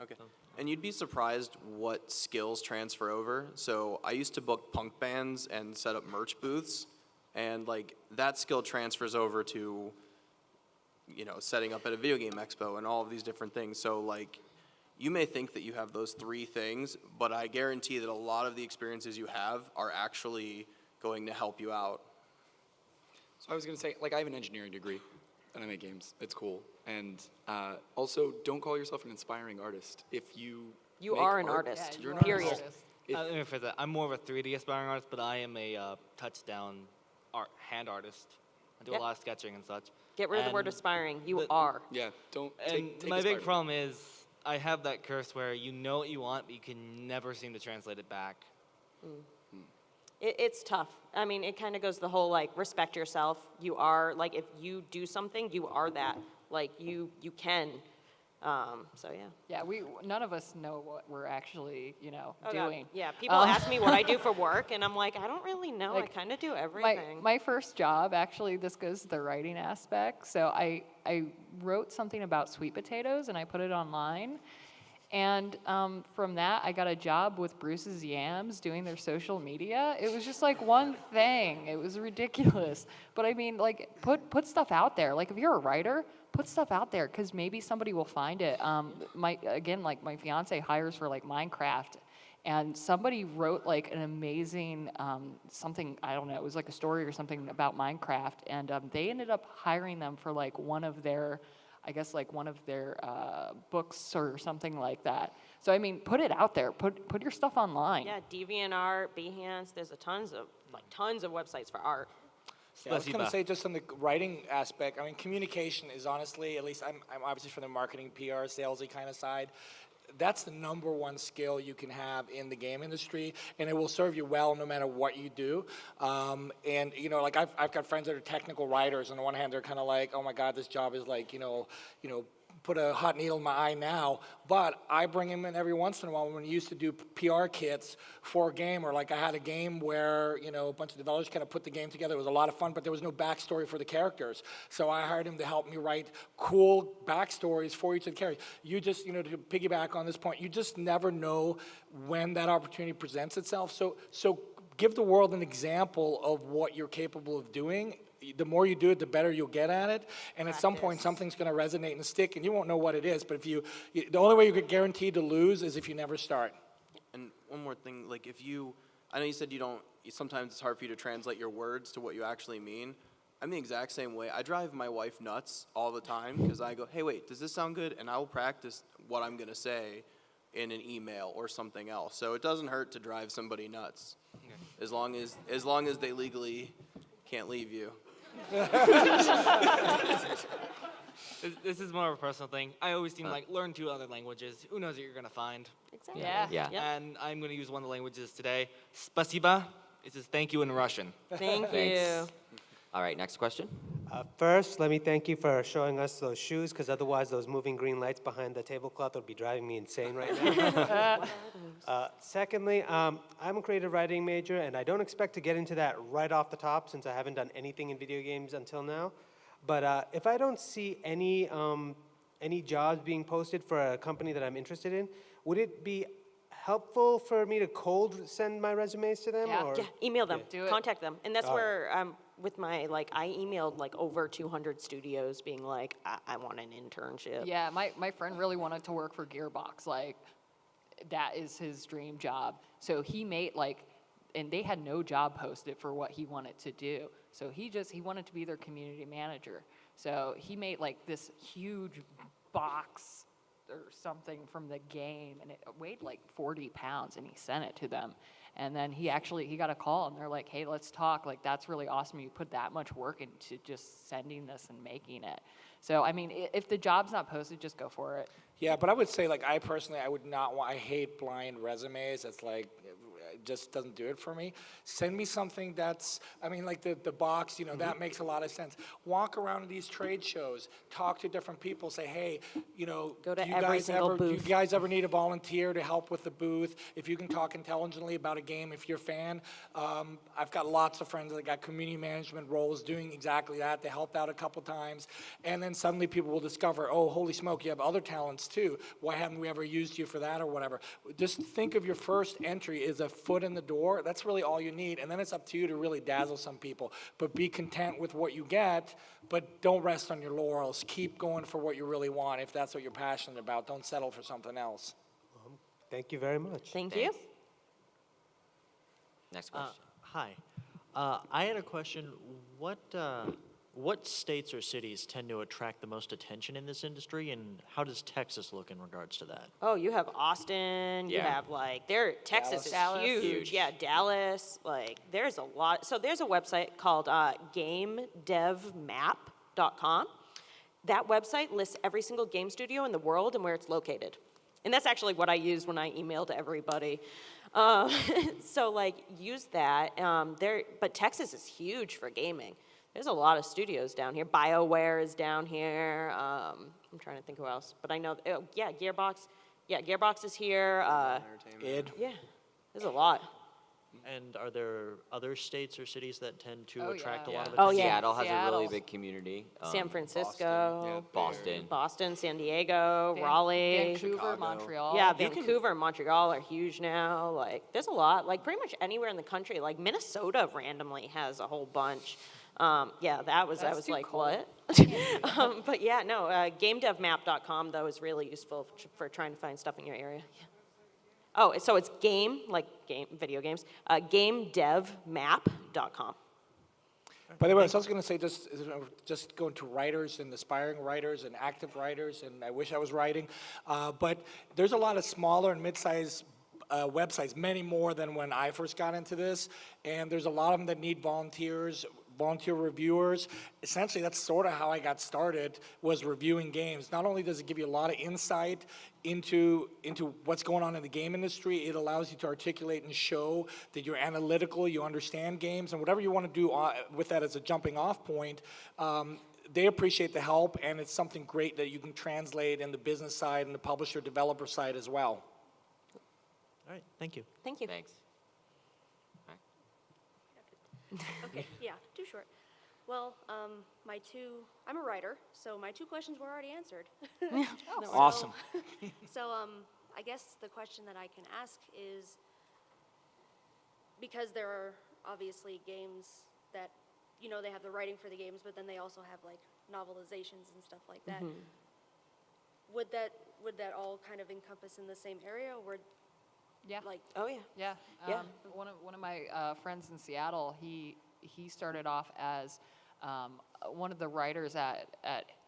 okay. And you'd be surprised what skills transfer over. So I used to book punk bands and set up merch booths, and like that skill transfers over to, setting up at a video game expo and all of these different things. So like, you may think that you have those 3 things, but I guarantee that a lot of the experiences you have are actually going to help you out. So I was going to say, like, I have an engineering degree, and I make games. It's cool. And also, don't call yourself an inspiring artist. If you You make are an art, artist, you're an period. artist. If- Let me phrase that. I'm more of a 3D aspiring artist, but I am a touchdown hand artist. I do Yep. a lot of sketching and such. Get rid of the word And aspiring. You the- are. Yeah, don't And take my aspiring. big problem is I have that curse where you know what you want, but you can never seem to translate it back. It's tough. I mean, it kind of goes the whole, like, respect yourself. You are, like, if you do something, you are that. Like, you can. So, yeah. Yeah, none of us know what we're actually, Oh, God. doing. Yeah, people ask me what I do for work, and I'm like, I don't really know. I kind of do everything. My first job, actually, this goes to the writing aspect. So I wrote something about sweet potatoes, and I put it online. And from that, I got a job with Bruce's Yams doing their social media. It was just like one thing. It was ridiculous. But I mean, like, put stuff out there. Like, if you're a writer, put stuff out there because maybe somebody will find it. My fiance hires for like Minecraft, and somebody wrote like an amazing something, I don't know, it was like a story or something about Minecraft, and they ended up hiring them for like one of their books or something like that. So I mean, put it out there. Put your stuff online. Yeah, DeviantArt, Behance. There's tons of websites for art. Yeah, I was going to say just on the writing aspect, I mean, communication is honestly, at least I'm obviously from the marketing, PR, salesy kind of side. That's the number one skill you can have in the game industry, and it will serve you well no matter what you do. And like I've got friends that are technical writers. On the one hand, they're kind of like, oh my God, this job is like, put a hot needle in my eye now. But I bring him in every once in a while when we used to do PR kits for a game, or like I had a game where, a bunch of developers kind of put the game together. It was a lot of fun, but there was no backstory for the characters. So I hired him to help me write cool backstories for each of the characters. You just, to piggyback on this point, you just never know when that opportunity presents itself. So give the world an example of what you're capable of doing. The more you do it, the better you'll get at it. And at some point, something's going to resonate and stick, and you won't know what it is. But the only way you get guaranteed to lose is if you never start. And one more thing, like I know you said sometimes it's hard for you to translate your words to what you actually mean. I'm the exact same way. I drive my wife nuts all the time because I go, hey, wait, does this sound good? And I will practice what I'm going to say in an email or something else. So it doesn't hurt to drive somebody nuts, as long as they legally can't leave you. This is more of a personal thing. I always seem like learn 2 other languages. Who knows what you're gonna find? Exactly. Yeah. And I'm gonna use one of the languages today. Spasiba. It says thank you in Russian. Thank Thanks. you. All right, next question. First, let me thank you for showing us those shoes, because otherwise those moving green lights behind the tablecloth would be driving me insane right now. Secondly, I'm a creative writing major, and I don't expect to get into that right off the top since I haven't done anything in video games until now. But if I don't see any jobs being posted for a company that I'm interested in, would it be helpful for me to cold send my resumes to them? Yeah. Or? Yeah, email them. Do it. Contact them. And that's All where, with my, I emailed, over 200 studios being like, I want an internship. Yeah, my friend really wanted to work for Gearbox. Like, that is his dream job. So he made, and they had no job posted for what he wanted to do. So he wanted to be their community manager. So he made, this huge box or something from the game, and it weighed 40 pounds, and he sent it to them. And then he got a call, and they're like, hey, let's talk. Like, that's really awesome. You put that much work into just sending this and making it. So, I mean, if the job's not posted, just go for it. Yeah, but I would say, I personally, I would not want, I hate blind resumes. It's it just doesn't do it for me. Send me something that's, I mean, like the box, you know, that makes a lot of sense. Walk around these trade shows, talk to different people, say, hey, you know, Go to do you every guys single ever, do you booth. guys ever need a volunteer to help with the booth? If you can talk intelligently about a game, if you're a fan, I've got lots of friends that got community management roles doing exactly that. They helped out a couple times, and then suddenly people will discover, oh, holy smoke, you have other talents too. Why haven't we ever used you for that or whatever? Just think of your first entry as a foot in the door. That's really all you need, and then it's up to you to really dazzle some people. But be content with what you get, but don't rest on your laurels. Keep going for what you really want. If that's what you're passionate about, don't settle for something else. Thank you very much. Thank you. Next question. Hi. I had a question. What states or cities tend to attract the most attention in this industry, and how does Texas look in regards to that? Oh, you have Austin, you Yeah. have like, Texas is Dallas. huge. Huge. Yeah, Dallas, like, there's a lot. So there's a website called GameDevMap.com. That website lists every single game studio in the world and where it's located. And that's actually what I used when I emailed everybody. So like, use that. But Texas is huge for gaming. There's a lot of studios down here. BioWare is down here. I'm trying to think who else. But I know, Gearbox. Yeah, Gearbox is here. Id. Yeah, there's a lot. And are there other states or cities that tend to Oh, attract yeah. a lot of Oh, attention? yeah. Seattle has a really Seattle's- big community. San Francisco. Boston. San Diego, Raleigh. Vancouver, Chicago. Montreal. Yeah, Vancouver and Montreal are huge now. Like, there's a lot. Like, pretty much anywhere in the country. Like, Minnesota randomly has a whole bunch. I was That's too like, cold. what? But yeah, no, GameDevMap.com, though, is really useful for trying to find stuff in your area. Yeah. Oh, so it's video games, GameDevMap.com. By the way, I was also going to say, just going to writers and aspiring writers and active writers, and I wish I was writing, but there's a lot of smaller and mid-sized websites, many more than when I first got into this, and there's a lot of them that need volunteer reviewers. Essentially, that's sort of how I got started, was reviewing games. Not only does it give you a lot of insight into what's going on in the game industry, it allows you to articulate and show that you're analytical, you understand games, and whatever you want to do with that as a jumping off point, they appreciate the help, and it's something great that you can translate in the business side and the publisher developer side as well. All right, thank you. Thank you. Thanks. Okay, yeah, too short. Well, I'm a writer, so my two questions were already answered. Awesome. So, I guess the question that I can ask is, because there are obviously games that, they have the writing for the games, but then they also have like novelizations and stuff like that. Would that all kind of encompass in the same area, or Yeah. like? Oh, yeah. Yeah. Yeah. One of my friends in Seattle, he started off as one of the writers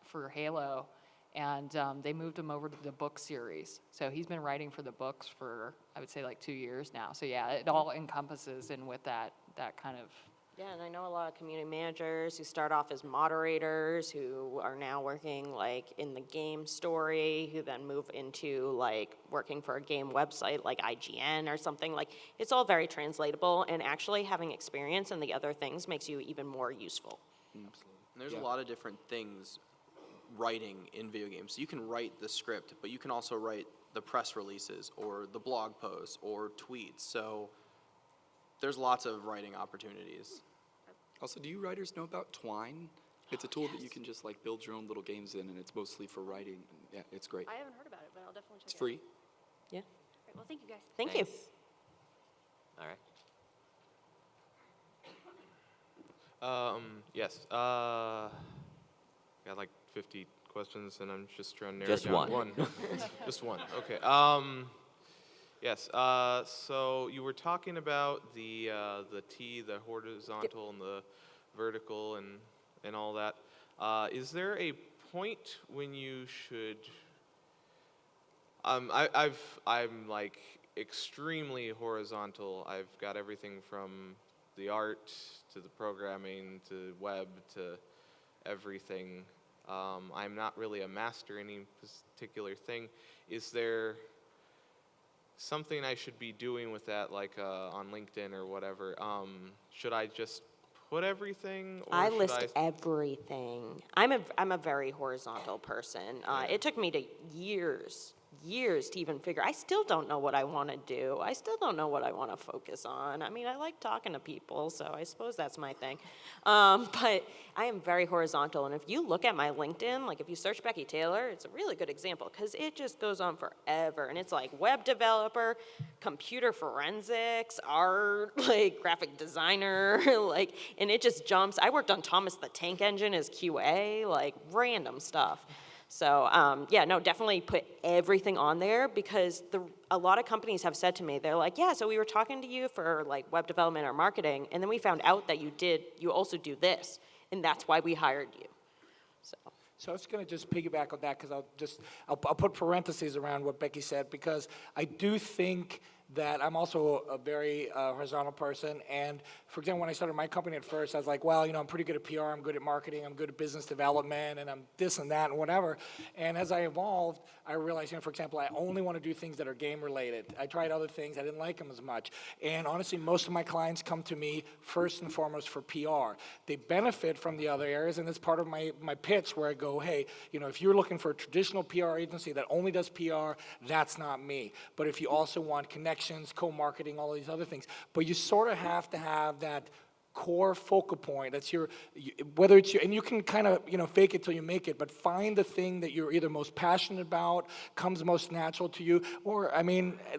for Halo, and they moved him over to the book series. So he's been writing for the books for, I would say, like 2 years now. So yeah, it all encompasses in with that kind of. Yeah, and I know a lot of community managers who start off as moderators who are now working like in the game story, who then move into like working for a game website like IGN or something. Like, it's all very translatable, and actually having experience in the other things makes you even more useful. Absolutely. There's a lot of different things writing in video games. You can write the script, but you can also write the press releases or the blog posts or tweets. So there's lots of writing opportunities. Also, do you writers know about Twine? It's a tool that you can just like build your own little games in, and it's mostly for writing. Yeah, it's great. I haven't heard about it, but I'll definitely check It's it free. Yeah. out. All right, well, thank you guys. Thank you. All right. Yes. Got like 50 questions, and I'm just trying to narrow Just it down to one. Just one. Okay. Yes. So you were talking about the horizontal and the vertical and all that. Is there a point when you should? I'm like extremely horizontal. I've got everything from the art to the programming to web to everything. I'm not really a master in any particular thing. Is there something I should be doing with that, like on LinkedIn or whatever. Should I just put everything, or I should list everything. I'm a very horizontal person. It took me to years to even figure. I still don't know what I want to do. I still don't know what I want to focus on. I mean, I like talking to people, so I suppose that's my thing. But I am very horizontal, and if you look at my LinkedIn, like if you search Becky Taylor, it's a really good example because it just goes on forever, and it's like web developer, computer forensics, art, like graphic designer, like, and it just jumps. I worked on Thomas the Tank Engine as QA, like random stuff. So yeah, no, definitely put everything on there because a lot of companies have said to me, they're like, yeah, so we were talking to you for like web development or marketing, and then we found out that you also do this, and that's why we hired you. So I was going to just piggyback on that because I'll put parentheses around what Becky said because I do think that I'm also a very horizontal person. And for example, when I started my company at first, I was like, well, I'm pretty good at PR, I'm good at marketing, I'm good at business development, and I'm this and that and whatever. And as I evolved, I realized, for example, I only want to do things that are game related. I tried other things, I didn't like them as much. And honestly, most of my clients come to me first and foremost for PR. They benefit from the other areas, and it's part of my pitch where I go, hey, if you're looking for a traditional PR agency that only does PR, that's not me. But if you also want connections, co-marketing, all these other things. But you sort of have to have that core focal point. That's whether it's and you can kind of, fake it till you make it, but find the thing that you're either most passionate about, comes most natural to you, or,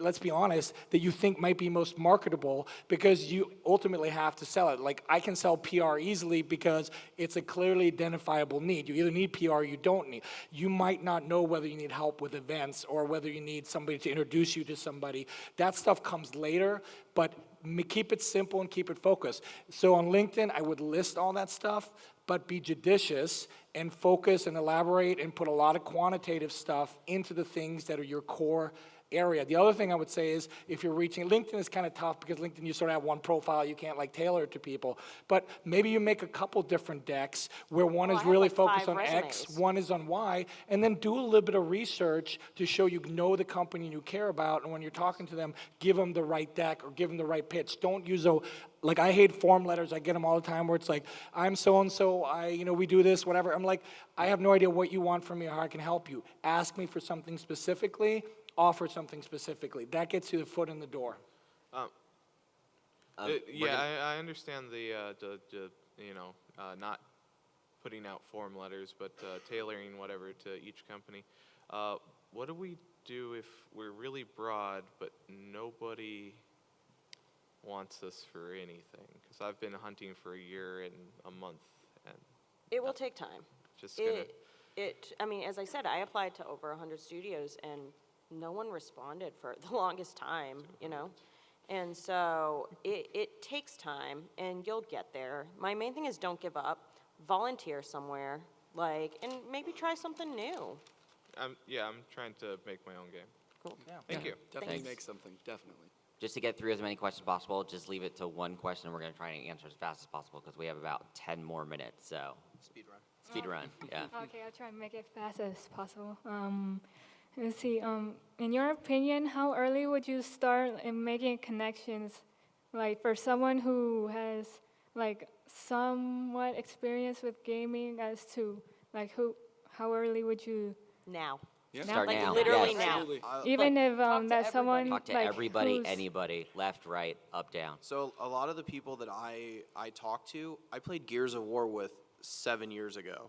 let's be honest, that you think might be most marketable because you ultimately have to sell it. Like, I can sell PR easily because it's a clearly identifiable need. You either need PR or you don't need. You might not know whether you need help with events or whether you need somebody to introduce you to somebody. That stuff comes later, but keep it simple and keep it focused. So on LinkedIn, I would list all that stuff, but be judicious and focus and elaborate and put a lot of quantitative stuff into the things that are your core area. The other thing I would say is if you're reaching, LinkedIn is kind of tough because LinkedIn you sort of have one profile, you can't tailor it to people, but maybe you make a couple different decks where one is really focused on X, one is on Y, and then do a little bit of research to show you know the company you care about, and when you're talking to them, give them the right deck or give them the right pitch. Don't use I hate form letters. I get them all the time where it's like, I'm so-and-so, we do this, whatever. I'm like, I have no idea what you want from me or how I can help you. Ask me for something specifically, offer something specifically. That gets you the foot in the door. I understand the not putting out form letters, but tailoring whatever to each company. What do we do if we're really broad, but nobody wants us for anything? Because I've been hunting for a year and a month, and it will take time. Just gonna. As I said, I applied to over 100 studios, and no one responded for the longest time, And so it takes time, and you'll get there. My main thing is don't give up. Volunteer somewhere, and maybe try something new. I'm trying to make my own game. Cool. Yeah. Thank you. Definitely Thanks. make something, definitely. Just to get through as many questions as possible, just leave it to one question. We're going to try and answer as fast as possible because we have about 10 more minutes. So Speed run. Speed run, yeah. Okay, I'll try and make it fast as possible. Let's see. In your opinion, how early would you start in making connections, for someone who has somewhat experience with gaming, as to how early would you? Now. Yeah. Start now. Literally Yes. now. Absolutely. Even if that's someone Talk to everybody, who's- anybody, left, right, up, down. So a lot of the people that I talk to, I played Gears of War with 7 years ago,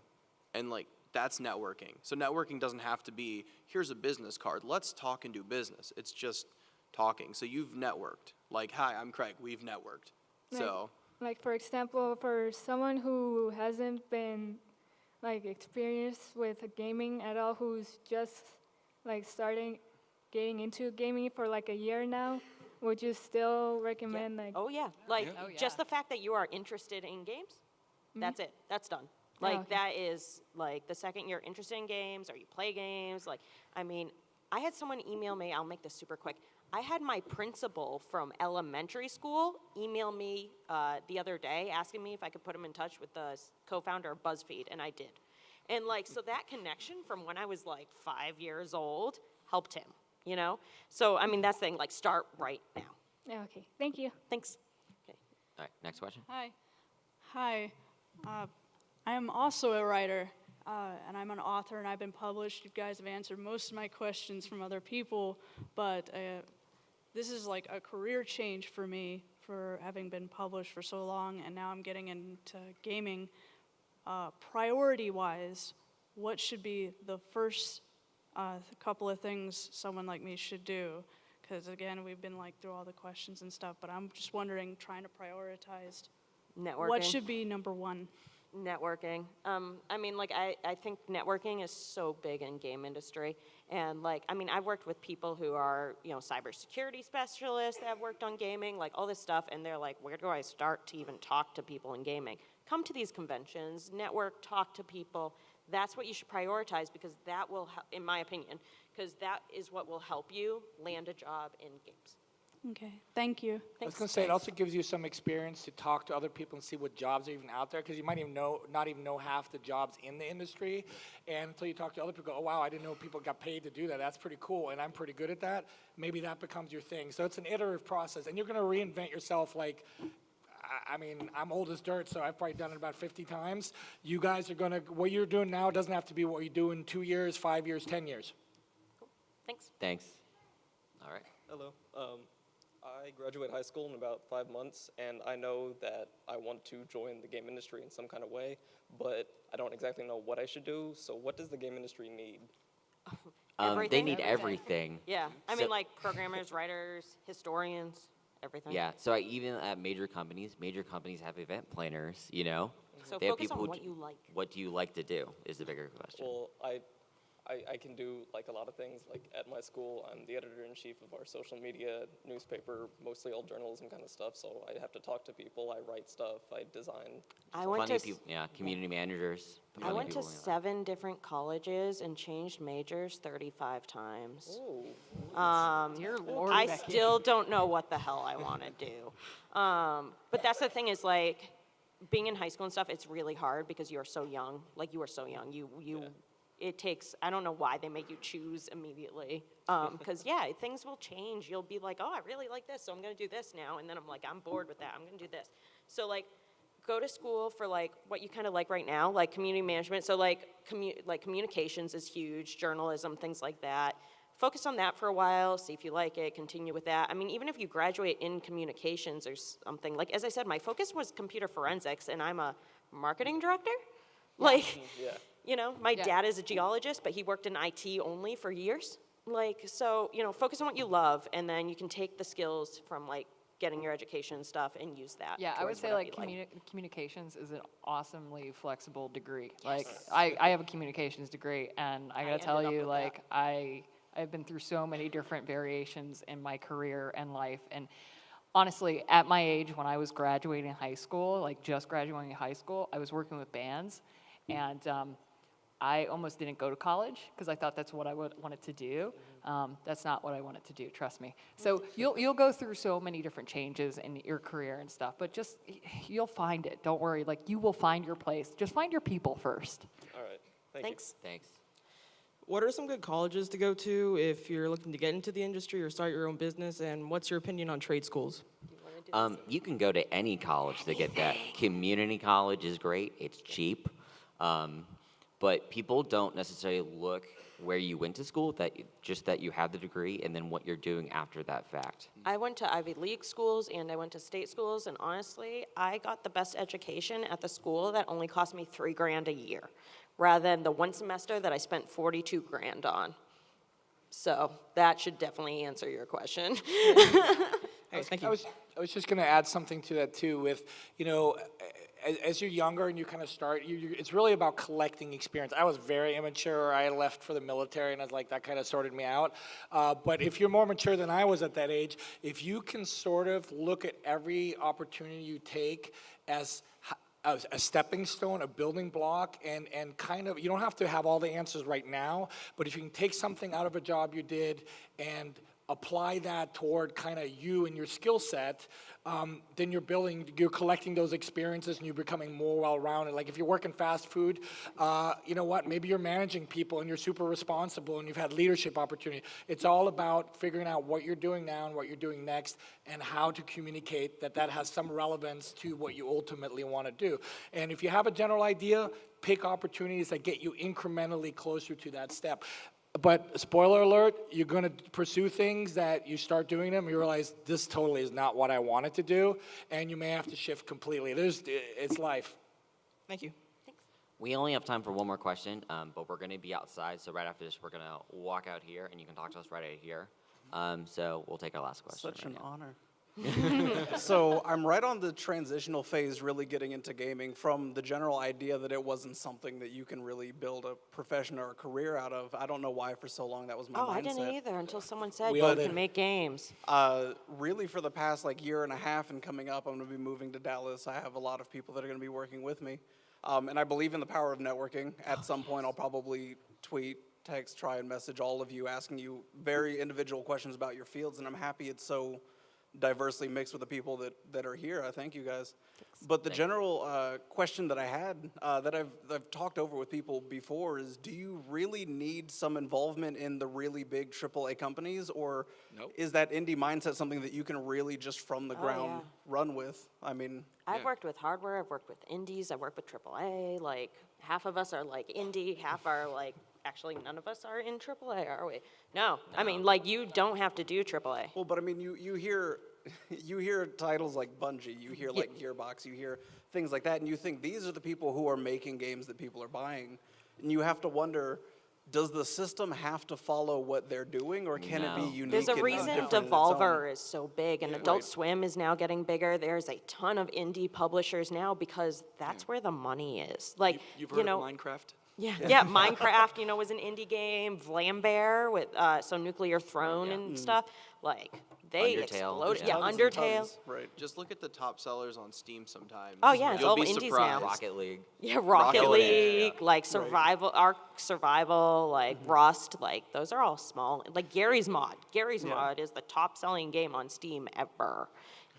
and that's networking. So networking doesn't have to be, here's a business card, let's talk and do business. It's just talking. So you've networked. Hi, I'm Craig, we've networked. So. For example, for someone who hasn't been experienced with gaming at all, who's just getting into gaming for a year now, would you still recommend Oh yeah, just the fact that you are interested in games, that's it. That's done. okay. That is the second you're interested in games or you play games. I had someone email me. I'll make this super quick. I had my principal from elementary school email me the other day asking me if I could put him in touch with the co-founder of BuzzFeed, and I did. And so that connection from when I was 5 years old helped him. you know? So, I mean, that's the thing, like, start right now. Yeah, okay, thank you. Thanks. All right, next question. Hi. Hi. I am also a writer, and I'm an author, and I've been published. You guys have answered most of my questions from other people, but this is like a career change for me for having been published for so long, and now I'm getting into gaming. Priority-wise, what should be the first couple of things someone like me should do? Because again, we've been like through all the questions and stuff, but I'm just wondering, trying to prioritize. Networking. What should be number one? Networking. I mean, like, I think networking is so big in game industry. And, like, I mean, I've worked with people who are, you know, cybersecurity specialists that have worked on gaming, like, all this stuff, and they're like, where do I start to even talk to people in gaming? Come to these conventions, network, talk to people. That's what you should prioritize, because that will, in my opinion, because that is what will help you land a job in games. Okay, thank you. I was going to say, it also gives you some experience to talk to other people and see what jobs are even out there, because you might even not even know half the jobs in the industry, and until you talk to other people, oh wow, I didn't know people got paid to do that. That's pretty cool, and I'm pretty good at that. Maybe that becomes your thing. So it's an iterative process, and you're going to reinvent yourself. Like, I mean, I'm old as dirt, so I've probably done it about 50 times. You guys are going to, what you're doing now doesn't have to be what you do in 2 years, 5 years, 10 years. Thanks. Thanks. All right. Hello. I graduate high school in about 5 months, and I know that I want to join the game industry in some kind of way, but I don't exactly know what I should do. So what does the game industry need? They need everything. Yeah, I So- mean, like, programmers, writers, historians, everything. Yeah, so even at major companies have event planners, you know? So They have focus on people what who you like. What do you like to do is the bigger question. Well, I can do like a lot of things. Like at my school, I'm the editor-in-chief of our social media newspaper, mostly all journalism kind of stuff. So I have to talk to people. I write stuff. I design. I went Plenty to of people, community managers. I plenty of went to people, 7 different colleges and changed majors 35 times. Dear Lord, I Becky. still don't know what the hell I want to do. But that's the thing is, like, being in high school and stuff, it's really hard because you're so young. Like, you are so young. It takes, I don't know why they make you choose immediately. Because, yeah, things will change. You'll be like, oh, I really like this, so I'm going to do this now. And then I'm like, I'm bored with that. I'm going to do this. So, like, go to school for, like, what you kind of like right now, like community management. So, like, communications is huge, journalism, things like that. Focus on that for a while, see if you like it, continue with that. I mean, even if you graduate in communications or something, like, as I said, my focus was computer forensics, and I'm a marketing director. Like, you know, my dad is a geologist, but he worked in IT only for years. Like, so, you know, focus on what you love, and then you can take the skills from, like, getting your education and stuff and use that. Yeah, I would towards say whatever like you communications is an awesomely flexible degree. Like I have a communications degree, and I gotta tell you, like I've been through so many different variations in my career and life. And honestly, at my age, when I was graduating high school, like just graduating high school, I was working with bands, and I almost didn't go to college because I thought that's what I wanted to do. That's not what I wanted to do, trust me. So you'll go through so many different changes in your career and stuff, but just you'll find it. Don't worry. Like, you will find your place. Just find your people first. All right. Thanks. Thanks. What are some good colleges to go to if you're looking to get into the industry or start your own business? And what's your opinion on trade schools? You can go to any college to get that. Community college is great. It's cheap. But people don't necessarily look where you went to school, just that you have the degree and then what you're doing after that fact. I went to Ivy League schools and I went to state schools, and honestly, I got the best education at the school that only cost me $3,000 a year, rather than the one semester that I spent $42,000 on. So that should definitely answer your question. Thank you. I was just going to add something to that too. With, you know, as you're younger and you kind of start, it's really about collecting experience. I was very immature. I left for the military, and I was like, that kind of sorted me out. But if you're more mature than I was at that age, if you can sort of look at every opportunity you take as a stepping stone, a building block, and kind of, you don't have to have all the answers right now, but if you can take something out of a job you did and apply that toward kind of you and your skill set, then you're collecting those experiences and you're becoming more well-rounded. Like if you're working fast food, you know what, maybe you're managing people and you're super responsible and you've had leadership opportunity. It's all about figuring out what you're doing now and what you're doing next and how to communicate that has some relevance to what you ultimately want to do. And if you have a general idea, pick opportunities that get you incrementally closer to that step. But spoiler alert, you're going to pursue things that you start doing them, you realize this totally is not what I wanted to do, and you may have to shift completely. It's life. Thank you. We only have time for one more question, but we're going to be outside, so right after this, we're going to walk out here, and you can talk to us right out here. So we'll take our last question. Such an honor. So I'm right on the transitional phase, really getting into gaming from the general idea that it wasn't something that you can really build a profession or a career out of. I don't know why for so long that was my mindset. I didn't either until someone said We you all can did. make games. Really for the past year and a half and coming up, I'm going to be moving to Dallas. I have a lot of people that are going to be working with me. And I believe in the power of networking. At some point, I'll probably tweet, text, try and message all of you, asking you very individual questions about your fields. And I'm happy it's so diversely mixed with the people that are here. I thank you guys. But the general question that I had that I've talked over with people before is, do you really need some involvement in the really big AAA companies, or is that indie mindset something that you can really just from the ground run with? I mean, I've worked with hardware, I've worked with indies, I've worked with AAA. Like half of us are like indie, half are like, actually none of us are in AAA, are we? No. I mean, like you don't have to do AAA. well, but I mean, you hear you hear titles like Bungie, you hear like Gearbox, you hear things like that, and you think these are the people who are making games that people are buying, and you have to wonder, does the system have to follow what they're doing, or can it be unique? There's a and reason different in its Devolver own? is so big, and Adult Swim is now getting bigger. There's a ton of indie publishers now because that's where the money is. Like, You've heard of Minecraft? Yeah, Minecraft, was an indie game. Vlambear with Nuclear Throne and stuff. Like, they Undertale. exploded. Yeah. Yeah, Tons and Undertale. tons. Right. Just look at the top sellers on Steam sometimes. Oh, yeah, it's You'll all be indies surprised. now. Rocket League. Yeah, Rocket League, yeah. like Survival, Ark Survival, like Rust, like those are all small. Like Gary's Mod. Gary's Mod is the top selling game on Steam ever.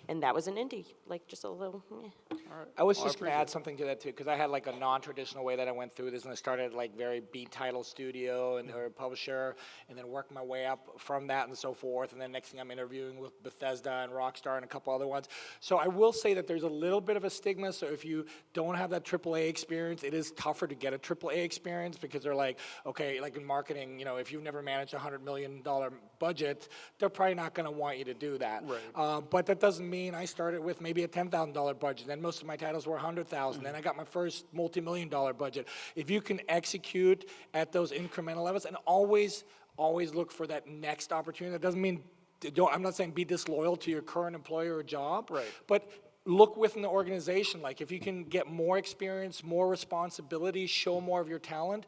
And that was an indie, like just a little. I was just going to add something to that too, because I had like a non-traditional way that I went through this, and I started like very beat title studio and or publisher, and then worked my way up from that and so forth. And then next thing I'm interviewing with Bethesda and Rockstar and a couple other ones. So I will say that there's a little bit of a stigma. So if you don't have that AAA experience, it is tougher to get a AAA experience because they're like, okay, like in marketing, if you've never managed a $100 million budget, they're probably not going to want you to do that. Right. But that doesn't mean I started with maybe a $10,000 budget. Then most of my titles were $100,000. Then I got my first multi-million-dollar budget. If you can execute at those incremental levels, and always look for that next opportunity. That doesn't mean I'm not saying be disloyal to your current employer or job. Right. But look within the organization. Like if you can get more experience, more responsibility, show more of your talent,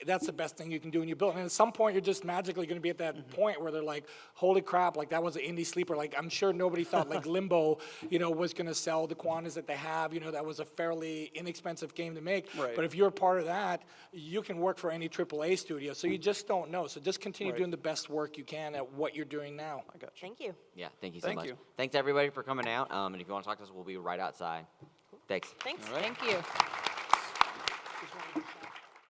that's the best thing you can do when you build. And at some point, you're just magically going to be at that point where they're like, holy crap, like that was an indie sleeper. Like I'm sure nobody thought like Limbo, was going to sell the quantities that they have. That was a fairly inexpensive game to make. Right. But if you're a part of that, you can work for any AAA studio. So you just don't know. So just continue doing the best work you can at what you're doing now. I got you. Thank you. Yeah, thank you so much. Thanks everybody for coming out. And if you want to talk to us, we'll be right outside. Thanks. Thanks. Thank you.